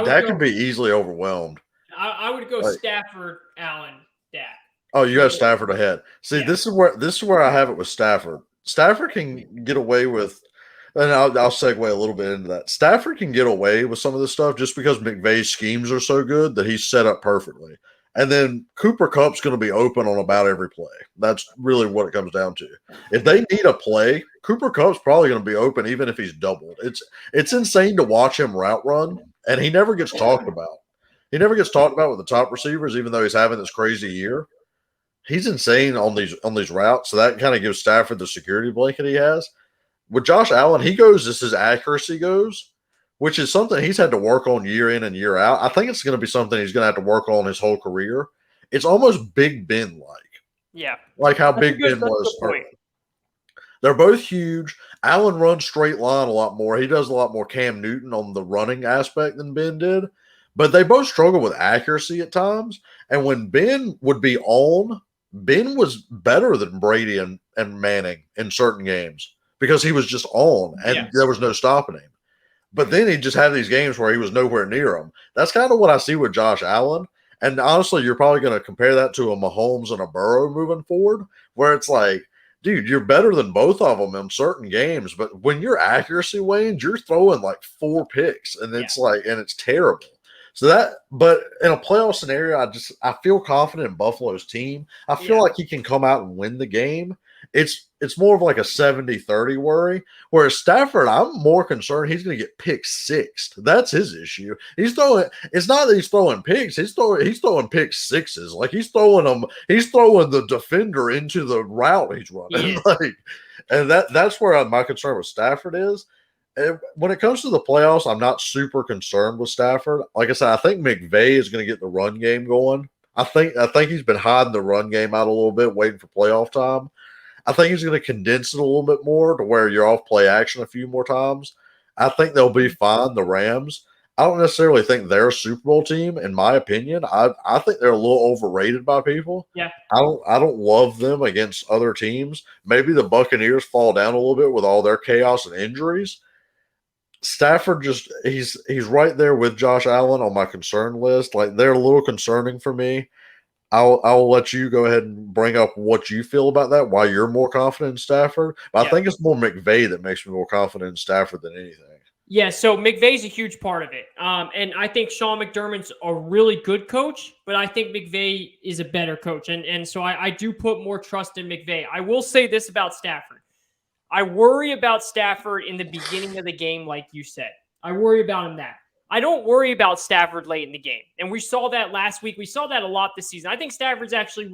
S2: Dak can be easily overwhelmed.
S1: I would go Stafford, Allen, Dak.
S2: Oh, you have Stafford ahead. See, yeah. This is where I have it with Stafford. Stafford can get away with, and I'll segue a little bit into that. Stafford can get away with some of this stuff just because McVay's schemes are so good that he's set up perfectly. And then Cooper Kupp's going to be open on about every play. That's really what it comes down to. If they need a play, Cooper Kupp's probably going to be open even if he's doubled. It's insane to watch him route run, and he never gets talked about. He never gets talked about with the top receivers, even though he's having this crazy year. He's insane on these routes, so that kind of gives Stafford the security blanket he has. With Josh Allen, he goes as his accuracy goes, which is something he's had to work on year in and year out. I think it's going to be something he's going to have to work on his whole career. It's almost Big Ben-like.
S1: Yeah.
S2: Like how Big Ben was. They're both huge. Allen runs straight line a lot more. He does a lot more Cam Newton on the running aspect than Ben did. But they both struggle with accuracy at times. And when Ben would be on, Ben was better than Brady and Manning in certain games because he was just on and there was no stopping him. But then he'd just have these games where he was nowhere near him. That's kind of what I see with Josh Allen. And honestly, you're probably going to compare that to a Mahomes and a Burrow moving forward, where it's like, dude, you're better than both of them in certain games. But when your accuracy wanes, you're throwing like 4 picks and it's and it's terrible. So but in a playoff scenario, I feel confident in Buffalo's team. I feel like he can come out and win the game. It's more of like a 70-30 worry. Whereas Stafford, I'm more concerned he's going to get pick sixed. That's his issue. It's not that he's throwing picks. He's throwing pick sixes. Like he's throwing the defender into the route he's running. And that's where my concern with Stafford is. When it comes to the playoffs, I'm not super concerned with Stafford. Like I said, I think McVay is going to get the run game going. I think he's been hiding the run game out a little bit, waiting for playoff time. I think he's going to condense it a little bit more to where you're off play action a few more times. I think they'll be fine, the Rams. I don't necessarily think they're a Super Bowl team, in my opinion. I think they're a little overrated by people.
S1: Yeah.
S2: I don't love them against other teams. Maybe the Buccaneers fall down a little bit with all their chaos and injuries. Stafford he's right there with Josh Allen on my concern list. Like they're a little concerning for me. I'll let you go ahead and bring up what you feel about that, why you're more confident in Stafford. But I think it's more McVay that makes me more confident in Stafford than anything.
S1: Yeah, so McVay's a huge part of it. And I think Sean McDermott's a really good coach, but I think McVay is a better coach. And so I do put more trust in McVay. I will say this about Stafford. I worry about Stafford in the beginning of the game, like you said. I worry about him that. I don't worry about Stafford late in the game. And we saw that last week. We saw that a lot this season. I think Stafford's actually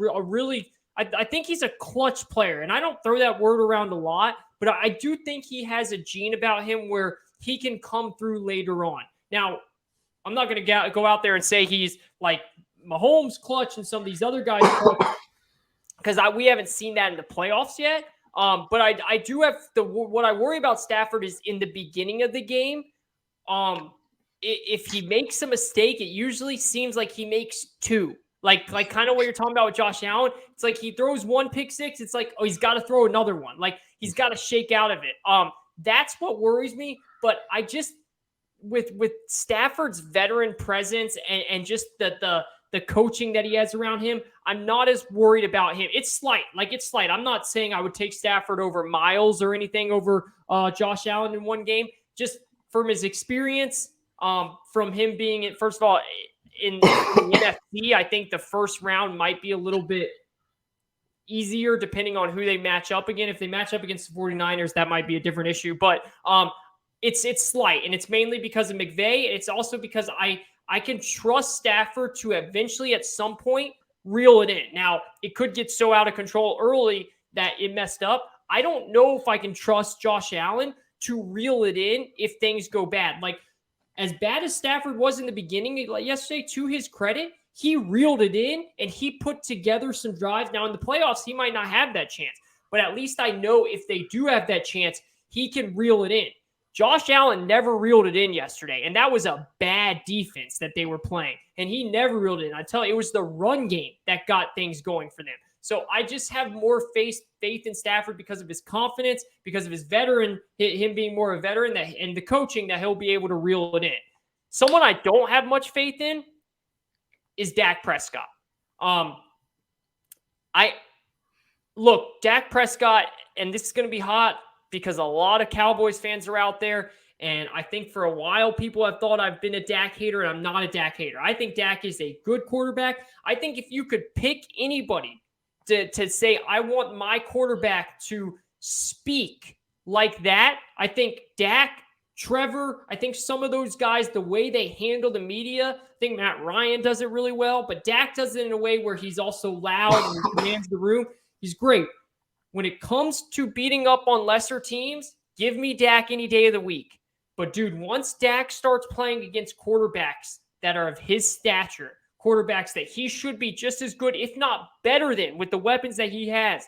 S1: I think he's a clutch player. And I don't throw that word around a lot, but I do think he has a gene about him where he can come through later on. Now, I'm not going to go out there and say he's like Mahomes clutch and some of these other guys clutch, because we haven't seen that in the playoffs yet. But I do have what I worry about Stafford is in the beginning of the game. If he makes a mistake, it usually seems like he makes two. Like kind of what you're talking about with Josh Allen. It's like he throws one pick six. It's like, oh, he's got to throw another one. Like he's got to shake out of it. That's what worries me. But I just with Stafford's veteran presence and just the coaching that he has around him, I'm not as worried about him. It's slight. I'm not saying I would take Stafford over Miles or anything over Josh Allen in one game. Just from his experience, from him being, first of all, in the NFC, I think the first round might be a little bit easier depending on who they match up again. If they match up against the 49ers, that might be a different issue. But it's slight, and it's mainly because of McVay. It's also because I can trust Stafford to eventually at some point reel it in. Now, it could get so out of control early that it messed up. I don't know if I can trust Josh Allen to reel it in if things go bad. Like, as bad as Stafford was in the beginning, like yesterday, to his credit, he reeled it in and he put together some drives. Now, in the playoffs, he might not have that chance, but at least I know if they do have that chance, he can reel it in. Josh Allen never reeled it in yesterday, and that was a bad defense that they were playing, and he never reeled it in. I tell you, it was the run game that got things going for them. So I just have more faith in Stafford because of his confidence, because of his veteran, him being more a veteran, and the coaching that he'll be able to reel it in. Someone I don't have much faith in is Dak Prescott. Dak Prescott, and this is going to be hot because a lot of Cowboys fans are out there. And I think for a while, people have thought I've been a Dak hater, and I'm not a Dak hater. I think Dak is a good quarterback. I think if you could pick anybody to say, I want my quarterback to speak like that, I think Dak, Trevor, I think some of those guys, the way they handle the media, I think Matt Ryan does it really well, but Dak does it in a way where he's also loud and he commands the room. He's great. When it comes to beating up on lesser teams, give me Dak any day of the week. But, dude, once Dak starts playing against quarterbacks that are of his stature, quarterbacks that he should be just as good, if not better than, with the weapons that he has,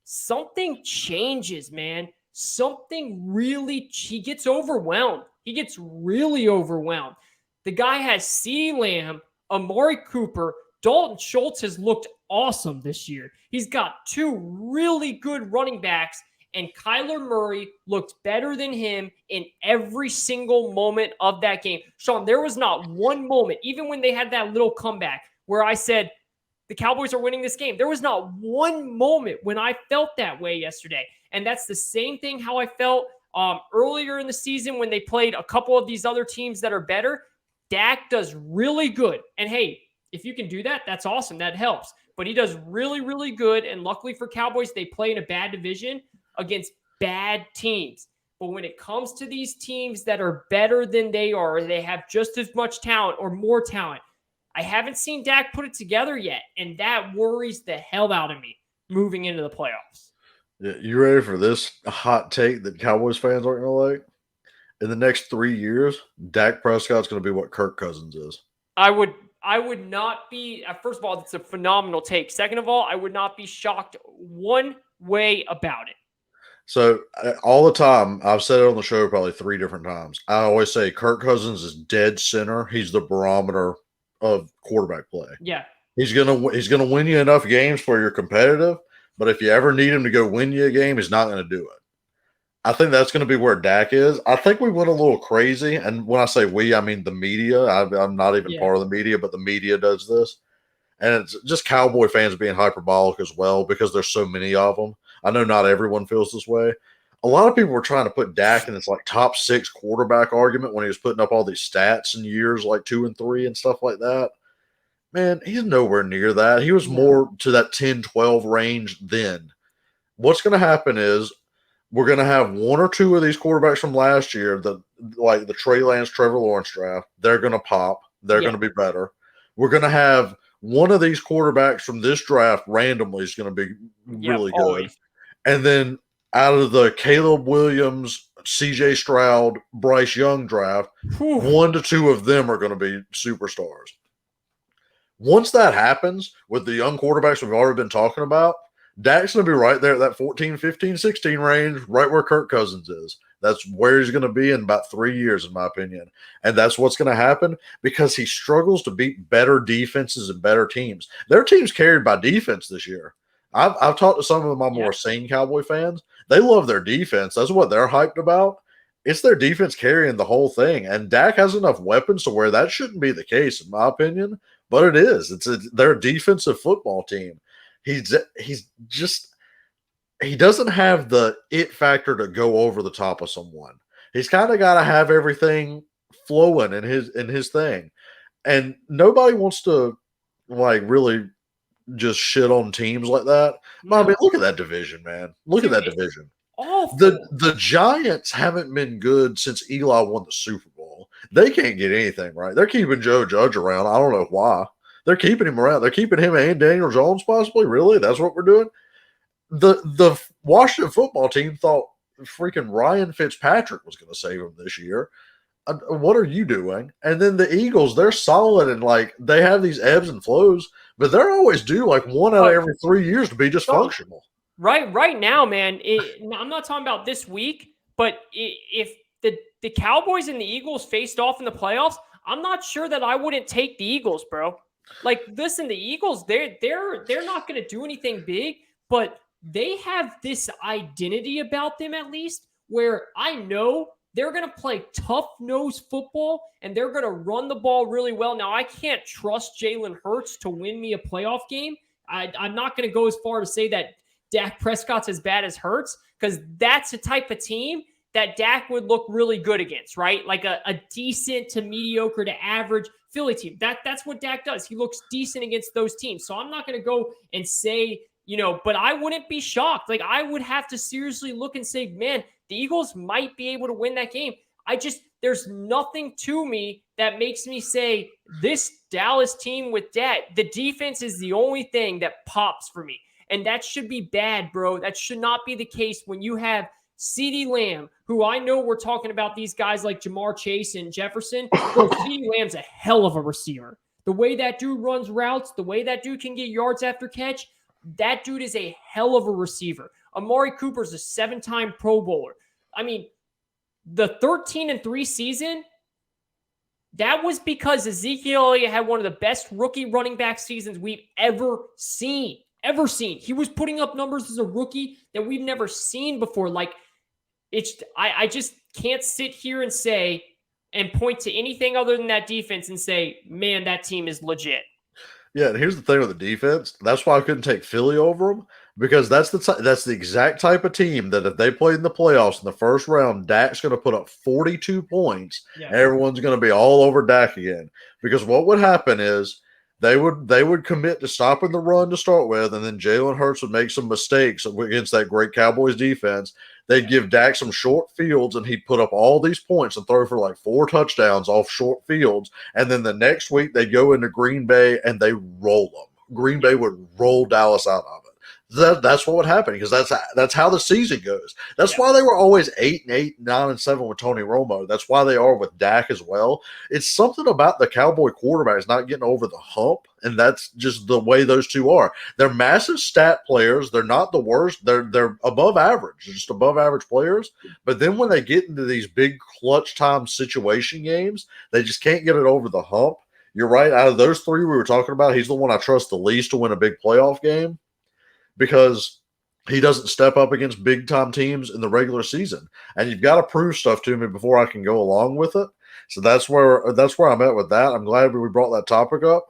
S1: something changes, man. He gets overwhelmed. He gets really overwhelmed. The guy has CeeDee Lamb, Amari Cooper, Dalton Schultz has looked awesome this year. He's got two really good running backs, and Kyler Murray looked better than him in every single moment of that game. Shawn, there was not one moment, even when they had that little comeback, where I said, the Cowboys are winning this game. There was not one moment when I felt that way yesterday. And that's the same thing how I felt earlier in the season when they played a couple of these other teams that are better. Dak does really good. And hey, if you can do that, that's awesome. That helps. But he does really, really good. And luckily for Cowboys, they play in a bad division against bad teams. But when it comes to these teams that are better than they are, they have just as much talent or more talent, I haven't seen Dak put it together yet. And that worries the hell out of me moving into the playoffs.
S2: Yeah, you ready for this hot take that Cowboys fans aren't going to like? In the next 3 years, Dak Prescott's going to be what Kirk Cousins is.
S1: I would not be, first of all, it's a phenomenal take. Second of all, I would not be shocked one way about it.
S2: So all the time, I've said it on the show probably 3 different times. I always say Kirk Cousins is dead center. He's the barometer of quarterback play.
S1: Yeah.
S2: He's gonna win you enough games where you're competitive, but if you ever need him to go win you a game, he's not going to do it. I think that's going to be where Dak is. I think we went a little crazy, and when I say we, I mean the media. I'm not even part of the media, but the media does this, and it's just Cowboy fans being hyperbolic as well because there's so many of them. I know not everyone feels this way. A lot of people were trying to put Dak in this like top 6 quarterback argument when he was putting up all these stats in years like 2 and 3 and stuff like that. Man, he's nowhere near that. He was more to that 10-12 range then. What's going to happen is we're going to have 1 or 2 of these quarterbacks from last year, like the Trey Lance, Trevor Lawrence draft. They're going to pop. They're going to be better. We're going to have one of these quarterbacks from this draft randomly is going to be really good. And then out of the Caleb Williams, CJ Stroud, Bryce Young draft,
S1: Whew.
S2: 1 to 2 of them are going to be superstars. Once that happens with the young quarterbacks we've already been talking about, Dak's going to be right there at that 14, 15, 16 range, right where Kirk Cousins is. That's where he's going to be in about 3 years, in my opinion. And that's what's going to happen because he struggles to beat better defenses and better teams. Their team's carried by defense this year. I've talked to some of my more sane Cowboy fans. They love their defense. That's what they're hyped about. It's their defense carrying the whole thing. And Dak has enough weapons to where that shouldn't be the case, in my opinion. But it is. They're a defensive football team. He doesn't have the it factor to go over the top of someone. He's kind of got to have everything flowing in his thing. And nobody wants to like really just shit on teams like that. No. I mean, look at that division, man. Look at that division.
S1: Awful.
S2: The Giants haven't been good since Eli won the Super Bowl. They can't get anything right. They're keeping Joe Judge around. I don't know why. They're keeping him around. They're keeping him and Daniel Jones possibly. Really? That's what we're doing? The Washington football team thought freaking Ryan Fitzpatrick was going to save them this year. What are you doing? And then the Eagles, they're solid and like they have these ebbs and flows, but they're always due like 1 out of every 3 years to be dysfunctional.
S1: Right now, man. I'm not talking about this week, but if the Cowboys and the Eagles faced off in the playoffs, I'm not sure that I wouldn't take the Eagles, bro. Like, listen, the Eagles, they're not going to do anything big, but they have this identity about them at least where I know they're going to play tough-nosed football and they're going to run the ball really well. Now, I can't trust Jalen Hurts to win me a playoff game. I'm not going to go as far to say that Dak Prescott's as bad as Hurts because that's the type of team that Dak would look really good against, right? Like a decent to mediocre to average Philly team. That's what Dak does. He looks decent against those teams. So I'm not going to go and say, but I wouldn't be shocked. Like, I would have to seriously look and say, man, the Eagles might be able to win that game. There's nothing to me that makes me say this Dallas team with Dak, the defense is the only thing that pops for me. And that should be bad, bro. That should not be the case when you have CeeDee Lamb, who I know we're talking about these guys like Jamar Chase and Jefferson. Bro, CeeDee Lamb's a hell of a receiver. The way that dude runs routes, the way that dude can get yards after catch, that dude is a hell of a receiver. Amari Cooper's a 7-time Pro Bowler. I mean, the 13-3 season, that was because Ezekiel Elliott had one of the best rookie running back seasons we've ever seen. He was putting up numbers as a rookie that we've never seen before. Like, I just can't sit here and say and point to anything other than that defense and say, man, that team is legit.
S2: Yeah, and here's the thing with the defense. That's why I couldn't take Philly over them because that's the exact type of team that if they played in the playoffs in the first round, Dak's going to put up 42 points. Yeah. And everyone's going to be all over Dak again because what would happen is they would commit to stopping the run to start with, and then Jalen Hurts would make some mistakes against that great Cowboys defense. They'd give Dak some short fields, and he'd put up all these points and throw for like 4 touchdowns off short fields. And then the next week, they'd go into Green Bay, and they roll them. Green Bay would roll Dallas out of it. That's what would happen because that's how the season goes. That's why they were always 8-8, 9-7 with Tony Romo. That's why they are with Dak as well. It's something about the Cowboy quarterbacks not getting over the hump, and that's just the way those two are. They're massive stat players. They're not the worst. They're above average. They're just above average players. But then when they get into these big clutch time situation games, they just can't get it over the hump. You're right. Out of those 3 we were talking about, he's the one I trust the least to win a big playoff game, because he doesn't step up against big-time teams in the regular season. And you've got to prove stuff to me before I can go along with it. So that's where I'm at with that. I'm glad we brought that topic up.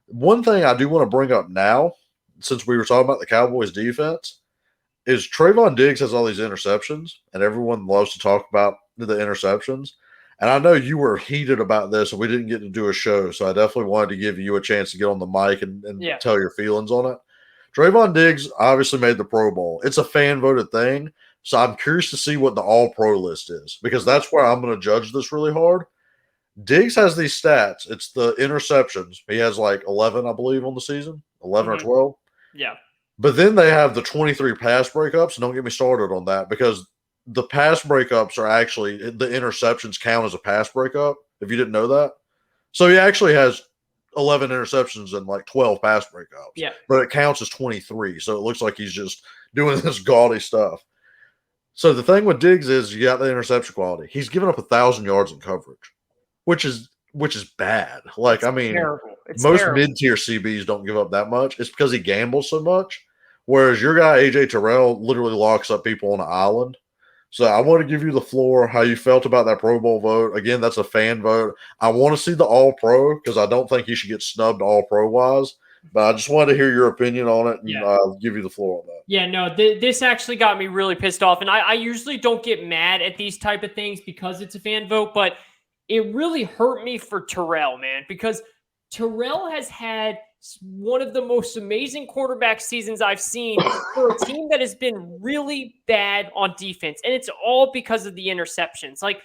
S2: One thing I do want to bring up now, since we were talking about the Cowboys defense, is Trayvon Diggs has all these interceptions, and everyone loves to talk about the interceptions. And I know you were heated about this, and we didn't get to do a show, so I definitely wanted to give you a chance to get on the mic and tell your feelings on it. Trayvon Diggs obviously made the Pro Bowl. It's a fan-voted thing, so I'm curious to see what the all-pro list is because that's where I'm going to judge this really hard. Diggs has these stats. It's the interceptions. He has like 11, I believe, on the season, 11 or 12.
S1: Yeah.
S2: But then they have the 23 pass breakups, and don't get me started on that because the pass breakups are actually the interceptions count as a pass breakup. If you didn't know that, so he actually has 11 interceptions and like 12 pass breakups.
S1: Yeah,
S2: but it counts as 23. So it looks like he's just doing this gaudy stuff. So the thing with Diggs is you got the interception quality. He's given up 1,000 yards in coverage, which is bad. Like,
S1: it's terrible. It's
S2: most
S1: terrible.
S2: mid-tier CBs don't give up that much. It's because he gambles so much. Whereas your guy, AJ Terrell, literally locks up people on an island. So I want to give you the floor, how you felt about that Pro Bowl vote. Again, that's a fan vote. I want to see the All-Pro because I don't think he should get snubbed All-Pro-wise. But I just wanted to hear your opinion on it, and I'll give you the floor on that.
S1: Yeah, no, this actually got me really pissed off. And I usually don't get mad at these type of things because it's a fan vote, but it really hurt me for Terrell, man, because Terrell has had one of the most amazing quarterback seasons I've seen for a team that has been really bad on defense. And it's all because of the interceptions. Like,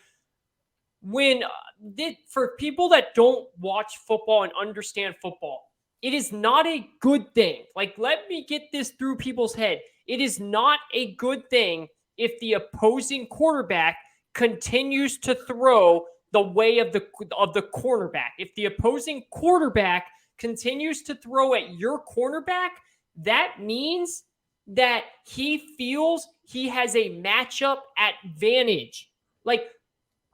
S1: for people that don't watch football and understand football, it is not a good thing. Like, let me get this through people's head. It is not a good thing if the opposing quarterback continues to throw the way of the cornerback. If the opposing quarterback continues to throw at your cornerback, that means that he feels he has a matchup advantage. Like,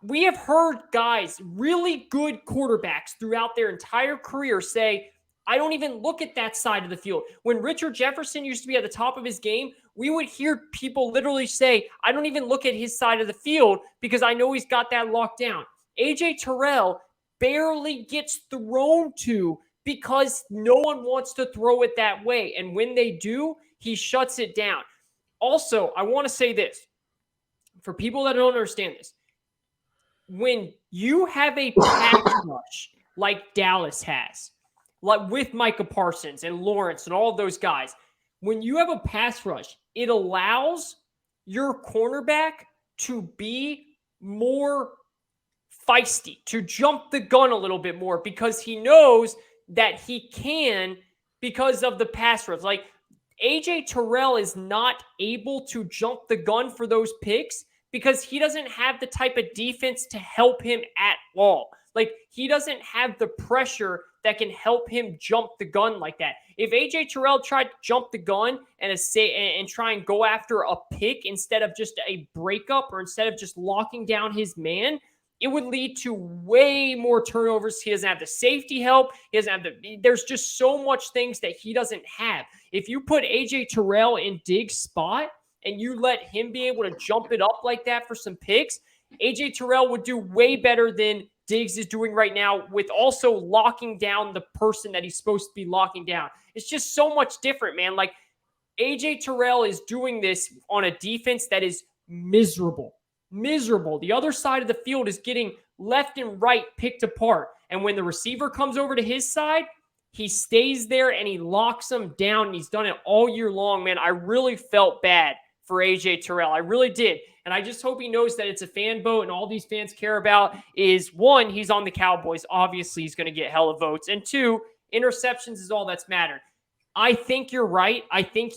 S1: we have heard guys, really good quarterbacks throughout their entire career say, I don't even look at that side of the field. When Richard Jefferson used to be at the top of his game, we would hear people literally say, I don't even look at his side of the field because I know he's got that locked down. AJ Terrell barely gets thrown to because no one wants to throw it that way. And when they do, he shuts it down. Also, I want to say this. For people that don't understand this, when you have a pass rush like Dallas has, like with Micah Parsons and Lawrence and all of those guys, when you have a pass rush, it allows your cornerback to be more feisty, to jump the gun a little bit more because he knows that he can because of the pass rush. Like, AJ Terrell is not able to jump the gun for those picks because he doesn't have the type of defense to help him at all. Like, he doesn't have the pressure that can help him jump the gun like that. If AJ Terrell tried to jump the gun and try and go after a pick instead of just a breakup or instead of just locking down his man, it would lead to way more turnovers. He doesn't have the safety help. There's just so much things that he doesn't have. If you put AJ Terrell in Diggs' spot and you let him be able to jump it up like that for some picks, AJ Terrell would do way better than Diggs is doing right now with also locking down the person that he's supposed to be locking down. It's just so much different, man. Like, AJ Terrell is doing this on a defense that is miserable. The other side of the field is getting left and right picked apart. And when the receiver comes over to his side, he stays there and he locks them down. And he's done it all year long, man. I really felt bad for AJ Terrell. I really did. And I just hope he knows that it's a fan vote and all these fans care about is, one, he's on the Cowboys. Obviously, he's going to get hella votes. And two, interceptions is all that's mattered. I think you're right. I think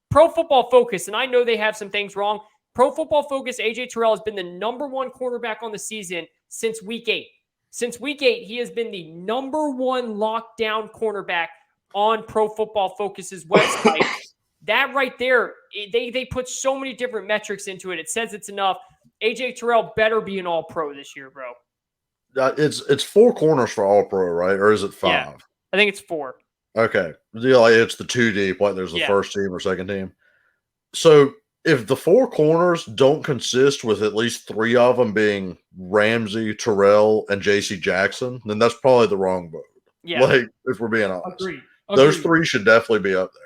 S1: Pro Football Focus, and I know they have some things wrong. Pro Football Focus, AJ Terrell has been the number one cornerback on the season since week 8. Since week 8, he has been the number one lockdown cornerback on Pro Football Focus's website. That right there, they put so many different metrics into it. It says it's enough. AJ Terrell better be an All-Pro this year, bro.
S2: It's 4 corners for All-Pro, right? Or is it 5?
S1: Yeah, I think it's 4.
S2: Okay. It's the 2 deep, like there's the first team or second team. So if the 4 corners don't consist with at least 3 of them being Ramsey, Terrell, and J.C. Jackson, then that's probably the wrong vote.
S1: Yeah.
S2: Like, if we're being honest.
S1: Agreed.
S2: Those 3 should definitely be up there.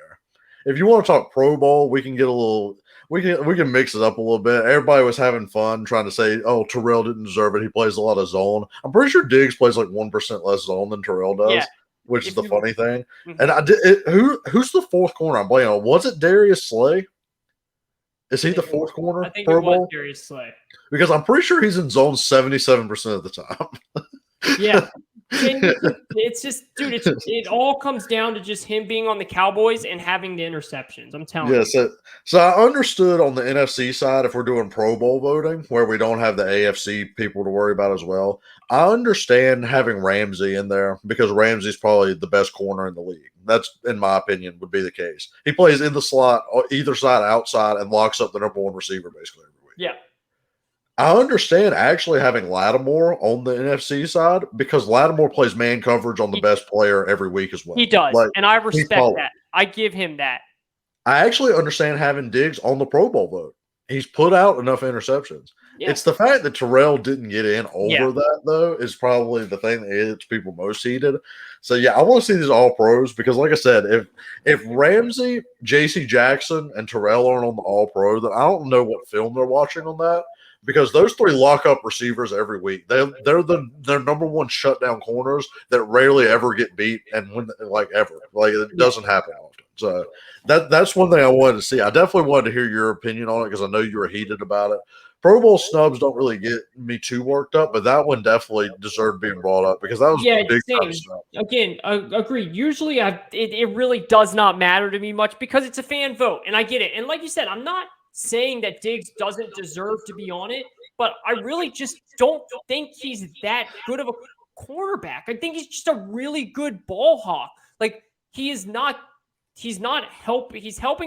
S2: If you want to talk Pro Bowl, we can get a little – we can mix it up a little bit. Everybody was having fun trying to say, oh, Terrell didn't deserve it. He plays a lot of zone. I'm pretty sure Diggs plays like 1% less zone than Terrell does, which is the funny thing. Mm-hmm. And who's the 4th corner I'm playing on? Was it Darius Slay? Is he the 4th corner?
S1: I think
S2: Pro
S1: it was
S2: Bowl?
S1: Darius Slay.
S2: Because I'm pretty sure he's in zone 77% of the time.
S1: Yeah. And it's just, dude, it all comes down to just him being on the Cowboys and having the interceptions. I'm telling you.
S2: So I understood on the NFC side, if we're doing Pro Bowl voting, where we don't have the AFC people to worry about as well, I understand having Ramsey in there because Ramsey's probably the best corner in the league. That's, in my opinion, would be the case. He plays in the slot, either side, outside, and locks up the number one receiver basically every week.
S1: Yeah.
S2: I understand actually having Lattimore on the NFC side because Lattimore plays man coverage on the best player every week as well.
S1: He does, and I respect that. I give him that.
S2: I actually understand having Diggs on the Pro Bowl vote. He's put out enough interceptions. Yeah. It's the fact that Terrell didn't get in over that, though, is probably the thing that gets people most heated. So, yeah, I want to see these all pros because, like I said, if Ramsey, J.C. Jackson, and Terrell aren't on the all pro, then I don't know what film they're watching on that. Because those three lock up receivers every week. They're number one shutdown corners that rarely ever get beat, and when ever it doesn't happen often. So that's one thing I wanted to see. I definitely wanted to hear your opinion on it because I know you were heated about it. Pro Bowl snubs don't really get me too worked up, but that one definitely deserved being brought up because that was a big time snub.
S1: Again, agreed. Usually, it really does not matter to me much because it's a fan vote, and I get it. And like you said, I'm not saying that Diggs doesn't deserve to be on it, but I really just don't think he's that good of a quarterback. I think he's just a really good ball hawk. Like he's helping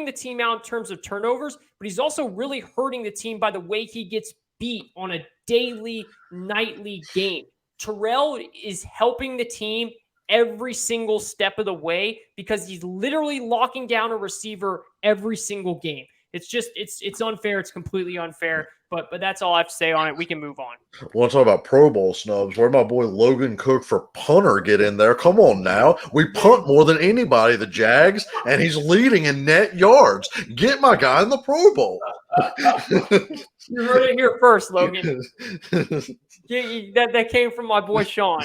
S1: the team out in terms of turnovers, but he's also really hurting the team by the way he gets beat on a daily, nightly game. Terrell is helping the team every single step of the way because he's literally locking down a receiver every single game. It's just it's unfair. It's completely unfair. But that's all I have to say on it. We can move on.
S2: I want to talk about Pro Bowl snubs. Where my boy Logan Cook for punter get in there? Come on now. We punt more than anybody, the Jags, and he's leading in net yards. Get my guy in the Pro Bowl.
S1: You heard it here first, Logan. That came from my boy Shawn.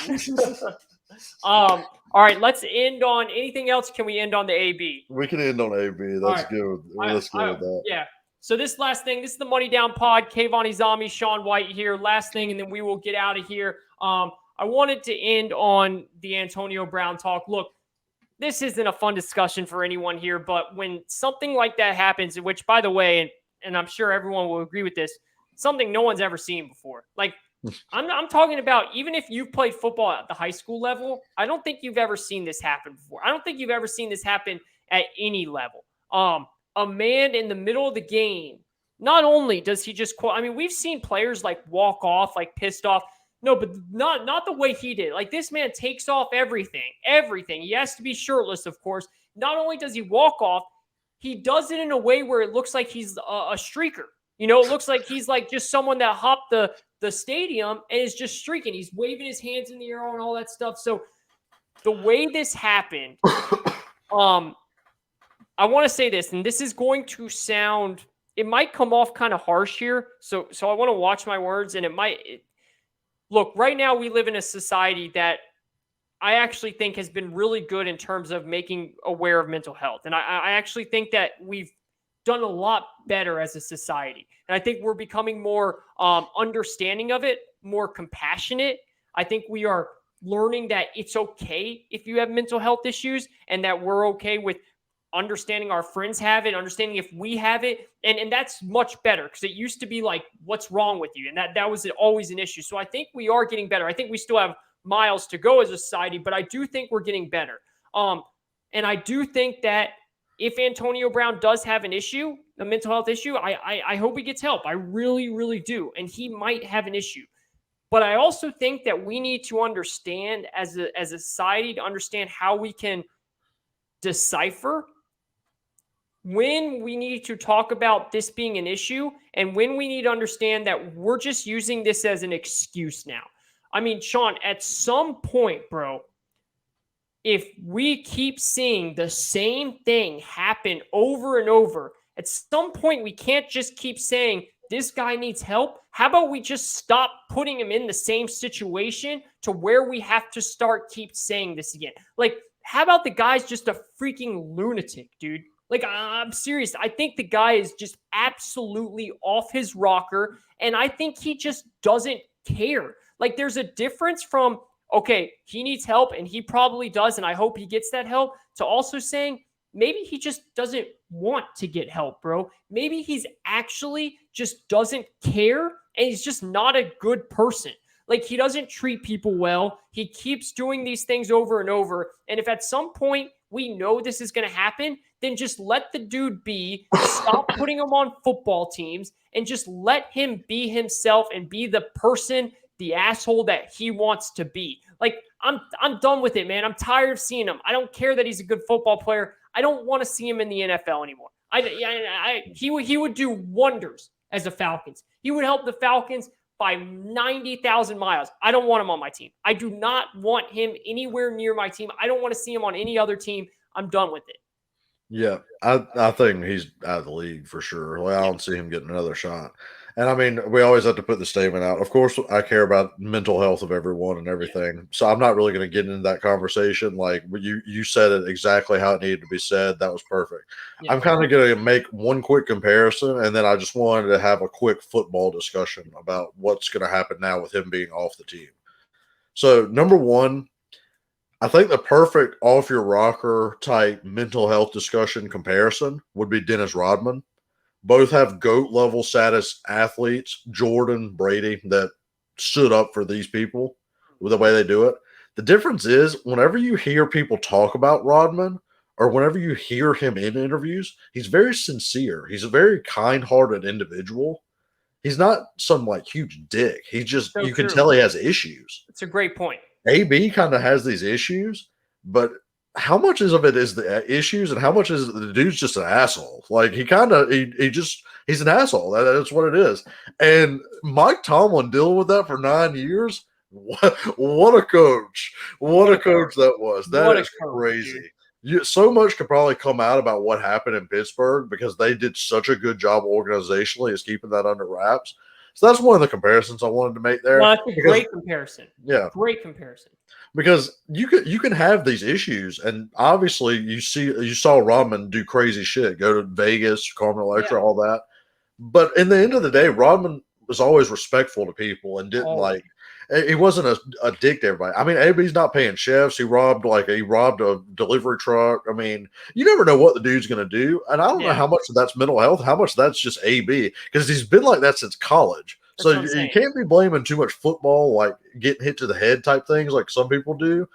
S1: All right, let's end on anything else. Can we end on the AB?
S2: We can end on AB. That's good. Let's go with that.
S1: Yeah. So this last thing, this is the Money Down Pod. Kayvon Izami, Shawn White here. Last thing, and then we will get out of here. I wanted to end on the Antonio Brown talk. Look, this isn't a fun discussion for anyone here, but when something like that happens, which, by the way, and I'm sure everyone will agree with this, something no one's ever seen before. Like, I'm talking about even if you've played football at the high school level, I don't think you've ever seen this happen before. I don't think you've ever seen this happen at any level. A man in the middle of the game, not only does he just quote, I mean, we've seen players like walk off, like pissed off. No, but not the way he did. Like this man takes off everything. He has to be shirtless, of course. Not only does he walk off, he does it in a way where it looks like he's a streaker. You know, it looks like he's like just someone that hopped the stadium and is just streaking. He's waving his hands in the air and all that stuff. So the way this happened, I want to say this, and this is going to sound, it might come off kind of harsh here. So I want to watch my words, and look, right now we live in a society that I actually think has been really good in terms of making aware of mental health. And I actually think that we've done a lot better as a society. And I think we're becoming more understanding of it, more compassionate. I think we are learning that it's okay if you have mental health issues and that we're okay with understanding our friends have it, understanding if we have it. And that's much better because it used to be like, what's wrong with you? And that was always an issue. So I think we are getting better. I think we still have miles to go as a society, but I do think we're getting better. And I do think that if Antonio Brown does have an issue, a mental health issue, I hope he gets help. I really, really do. And he might have an issue. But I also think that we need to understand as a society to understand how we can decipher when we need to talk about this being an issue and when we need to understand that we're just using this as an excuse now. I mean, Shawn, at some point, bro, if we keep seeing the same thing happen over and over, at some point we can't just keep saying this guy needs help. How about we just stop putting him in the same situation to where we have to keep saying this again? Like, how about the guy's just a freaking lunatic, dude? Like, I'm serious. I think the guy is just absolutely off his rocker, and I think he just doesn't care. Like, there's a difference from okay, he needs help and he probably does, and I hope he gets that help, to also saying maybe he just doesn't want to get help, bro. Maybe he's actually just doesn't care and he's just not a good person. Like, he doesn't treat people well. He keeps doing these things over and over. And if at some point we know this is going to happen, then just let the dude be. Stop putting him on football teams and just let him be himself and be the person, the asshole that he wants to be. Like, I'm done with it, man. I'm tired of seeing him. I don't care that he's a good football player. I don't want to see him in the NFL anymore. He would do wonders as the Falcons. He would help the Falcons by 90,000 miles. I don't want him on my team. I do not want him anywhere near my team. I don't want to see him on any other team. I'm done with it.
S2: Yeah, I think he's out of the league for sure. Like, I don't see him getting another shot. And I mean, we always have to put the statement out. Of course, I care about mental health of everyone and everything. So I'm not really going to get into that conversation. Like, you said it exactly how it needed to be said. That was perfect.
S1: Yeah.
S2: I'm kind of going to make one quick comparison, and then I just wanted to have a quick football discussion about what's going to happen now with him being off the team. So, number one, I think the perfect off your rocker type mental health discussion comparison would be Dennis Rodman. Both have GOAT level status athletes, Jordan, Brady, that stood up for these people with the way they do it. The difference is whenever you hear people talk about Rodman or whenever you hear him in interviews, he's very sincere. He's a very kind-hearted individual. He's not some like huge dick. He's just,
S1: So
S2: you can
S1: true.
S2: tell he has issues.
S1: It's a great point.
S2: AB kind of has these issues, but how much of it is the issues and how much is the dude's just an asshole? Like, he's an asshole. That's what it is. And Mike Tomlin dealing with that for 9 years. What a coach. What a coach that was. That is crazy. So much could probably come out about what happened in Pittsburgh because they did such a good job organizationally as keeping that under wraps. So that's one of the comparisons I wanted to make there.
S1: Well, that's a great comparison.
S2: Yeah.
S1: Great comparison.
S2: Because you can have these issues, and obviously you saw Rodman do crazy shit, go to Vegas, Carmen Electra, all that. But in the end of the day, Rodman was always respectful to people and didn't he wasn't a dick to everybody. I mean, AB's not paying chefs. He robbed a delivery truck. I mean, you never know what the dude's going to do. And I don't know how much of that's mental health, how much that's just AB, because he's been like that since college. So you can't be blaming too much football, like getting hit to the head type things like some people do.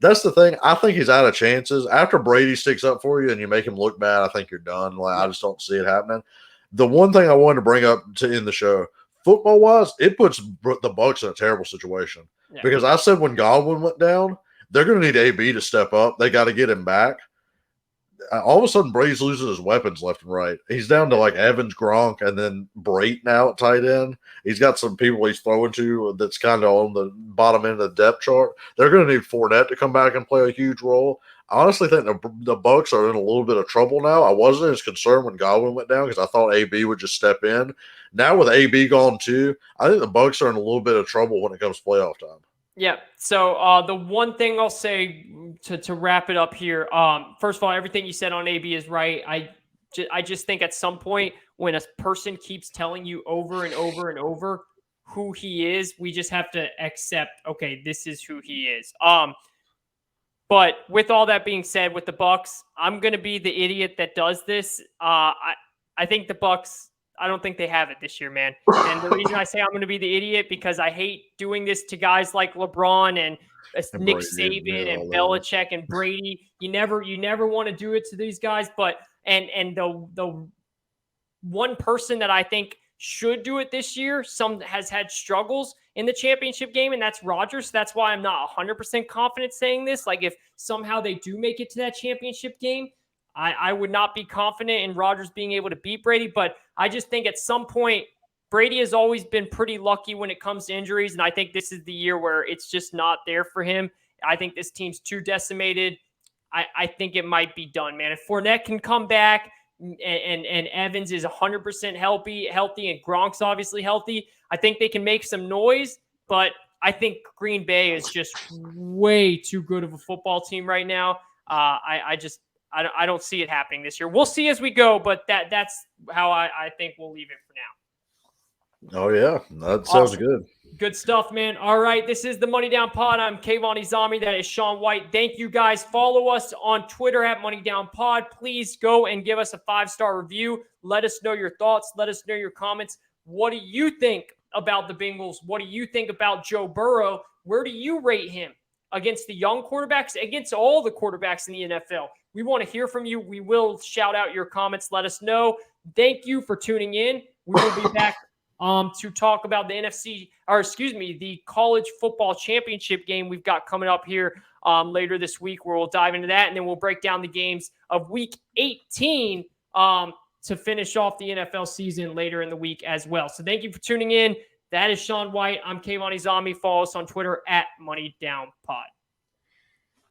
S2: That's the thing. I think he's out of chances. After Brady sticks up for you and you make him look bad, I think you're done. Like, I just don't see it happening. The one thing I wanted to bring up to end the show, football-wise, it puts the Bucs in a terrible situation. Yeah. Because I said when Godwin went down, they're going to need AB to step up. They got to get him back. All of a sudden, Brady's losing his weapons left and right. He's down to like Evans, Gronk, and then Brate now at tight end. He's got some people he's throwing to that's kind of on the bottom end of the depth chart. They're going to need Fournette to come back and play a huge role. I honestly think the Bucs are in a little bit of trouble now. I wasn't as concerned when Godwin went down because I thought AB would just step in. Now with AB gone too, I think the Bucs are in a little bit of trouble when it comes to playoff time.
S1: Yeah. So the one thing I'll say to wrap it up here, first of all, everything you said on AB is right. I just think at some point when a person keeps telling you over and over and over who he is, we just have to accept, okay, this is who he is. But with all that being said, with the Bucs, I'm going to be the idiot that does this. I think the Bucs, I don't think they have it this year, man. And the reason I say I'm going to be the idiot because I hate doing this to guys like LeBron and Nick Saban and Belichick and Brady. You never want to do it to these guys. But and the one person that I think should do it this year, has had struggles in the championship game, and that's Rodgers. That's why I'm not 100% confident saying this. Like, if somehow they do make it to that championship game, I would not be confident in Rodgers being able to beat Brady, but I just think at some point, Brady has always been pretty lucky when it comes to injuries, and I think this is the year where it's just not there for him. I think this team's too decimated. I think it might be done, man. If Fournette can come back and Evans is 100% healthy, and Gronk's obviously healthy, I think they can make some noise, but I think Green Bay is just way too good of a football team right now. I don't see it happening this year. We'll see as we go, but that's how I think we'll leave it for now.
S2: Oh, yeah. That sounds
S1: Awesome.
S2: good.
S1: Good stuff, man. All right. This is the Money Down Pod. I'm Kayvon Izami. That is Shawn White. Thank you guys. Follow us on Twitter at Money Down Pod. Please go and give us a 5-star review. Let us know your thoughts. Let us know your comments. What do you think about the Bengals? What do you think about Joe Burrow? Where do you rate him against the young quarterbacks, against all the quarterbacks in the NFL? We want to hear from you. We will shout out your comments. Let us know. Thank you for tuning in. We will be back to talk about the college football championship game we've got coming up here later this week, where we'll dive into that, and then we'll break down the games of Week 18 to finish off the NFL season later in the week as well. So thank you for tuning in. That is Shawn White. I'm Kayvon Izami. Follow us on Twitter at Money Down Pod.